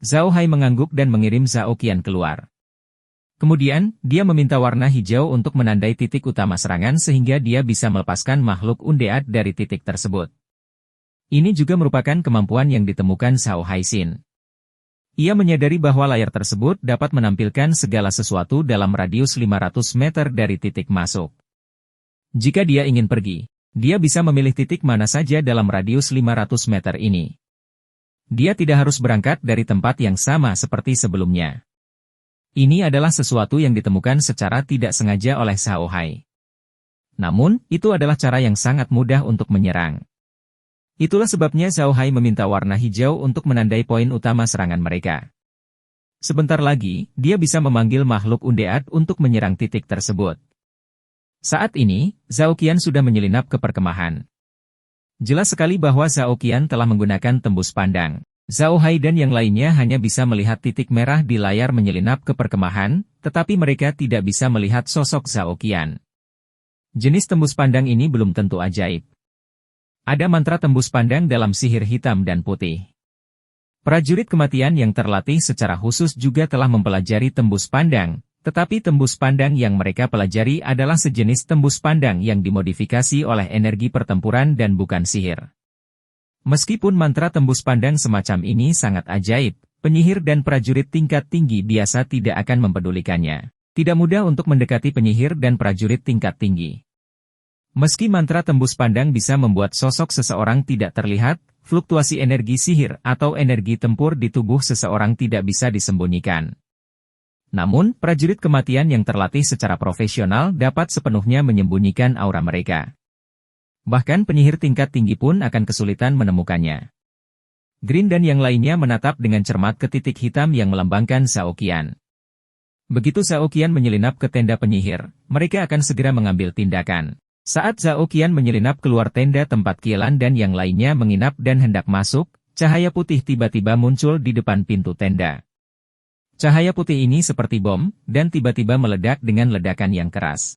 S1: Zhao Hai mengangguk dan mengirim Zhao Qian keluar. Kemudian, dia meminta warna hijau untuk menandai titik utama serangan sehingga dia bisa melepaskan makhluk undead dari titik tersebut. Ini juga merupakan kemampuan yang ditemukan Zhao Haixin. Ia menyadari bahwa layar tersebut dapat menampilkan segala sesuatu dalam radius 500 meter dari titik masuk. Jika dia ingin pergi, dia bisa memilih titik mana saja dalam radius 500 meter ini. Dia tidak harus berangkat dari tempat yang sama seperti sebelumnya. Ini adalah sesuatu yang ditemukan secara tidak sengaja oleh Zhao Hai. Namun, itu adalah cara yang sangat mudah untuk menyerang. Itulah sebabnya Zhao Hai meminta warna hijau untuk menandai poin utama serangan mereka. Sebentar lagi, dia bisa memanggil makhluk undead untuk menyerang titik tersebut. Saat ini, Zhao Qian sudah menyelinap ke perkemahan. Jelas sekali bahwa Zhao Qian telah menggunakan tembus pandang. Zhao Hai dan yang lainnya hanya bisa melihat titik merah di layar menyelinap ke perkemahan, tetapi mereka tidak bisa melihat sosok Zhao Qian. Jenis tembus pandang ini belum tentu ajaib. Ada mantra tembus pandang dalam sihir hitam dan putih. Prajurit kematian yang terlatih secara khusus juga telah mempelajari tembus pandang, tetapi tembus pandang yang mereka pelajari adalah sejenis tembus pandang yang dimodifikasi oleh energi pertempuran dan bukan sihir. Meskipun mantra tembus pandang semacam ini sangat ajaib, penyihir dan prajurit tingkat tinggi biasa tidak akan mempedulikannya. Tidak mudah untuk mendekati penyihir dan prajurit tingkat tinggi. Meski mantra tembus pandang bisa membuat sosok seseorang tidak terlihat, fluktuasi energi sihir atau energi tempur di tubuh seseorang tidak bisa disembunyikan. Namun, prajurit kematian yang terlatih secara profesional dapat sepenuhnya menyembunyikan aura mereka. Bahkan penyihir tingkat tinggi pun akan kesulitan menemukannya. Green dan yang lainnya menatap dengan cermat ke titik hitam yang melambangkan Zhao Qian. Begitu Zhao Qian menyelinap ke tenda penyihir, mereka akan segera mengambil tindakan. Saat Zhao Qian menyelinap keluar tenda tempat Qielan dan yang lainnya menginap dan hendak masuk, cahaya putih tiba-tiba muncul di depan pintu tenda. Cahaya putih ini seperti bom, dan tiba-tiba meledak dengan ledakan yang keras.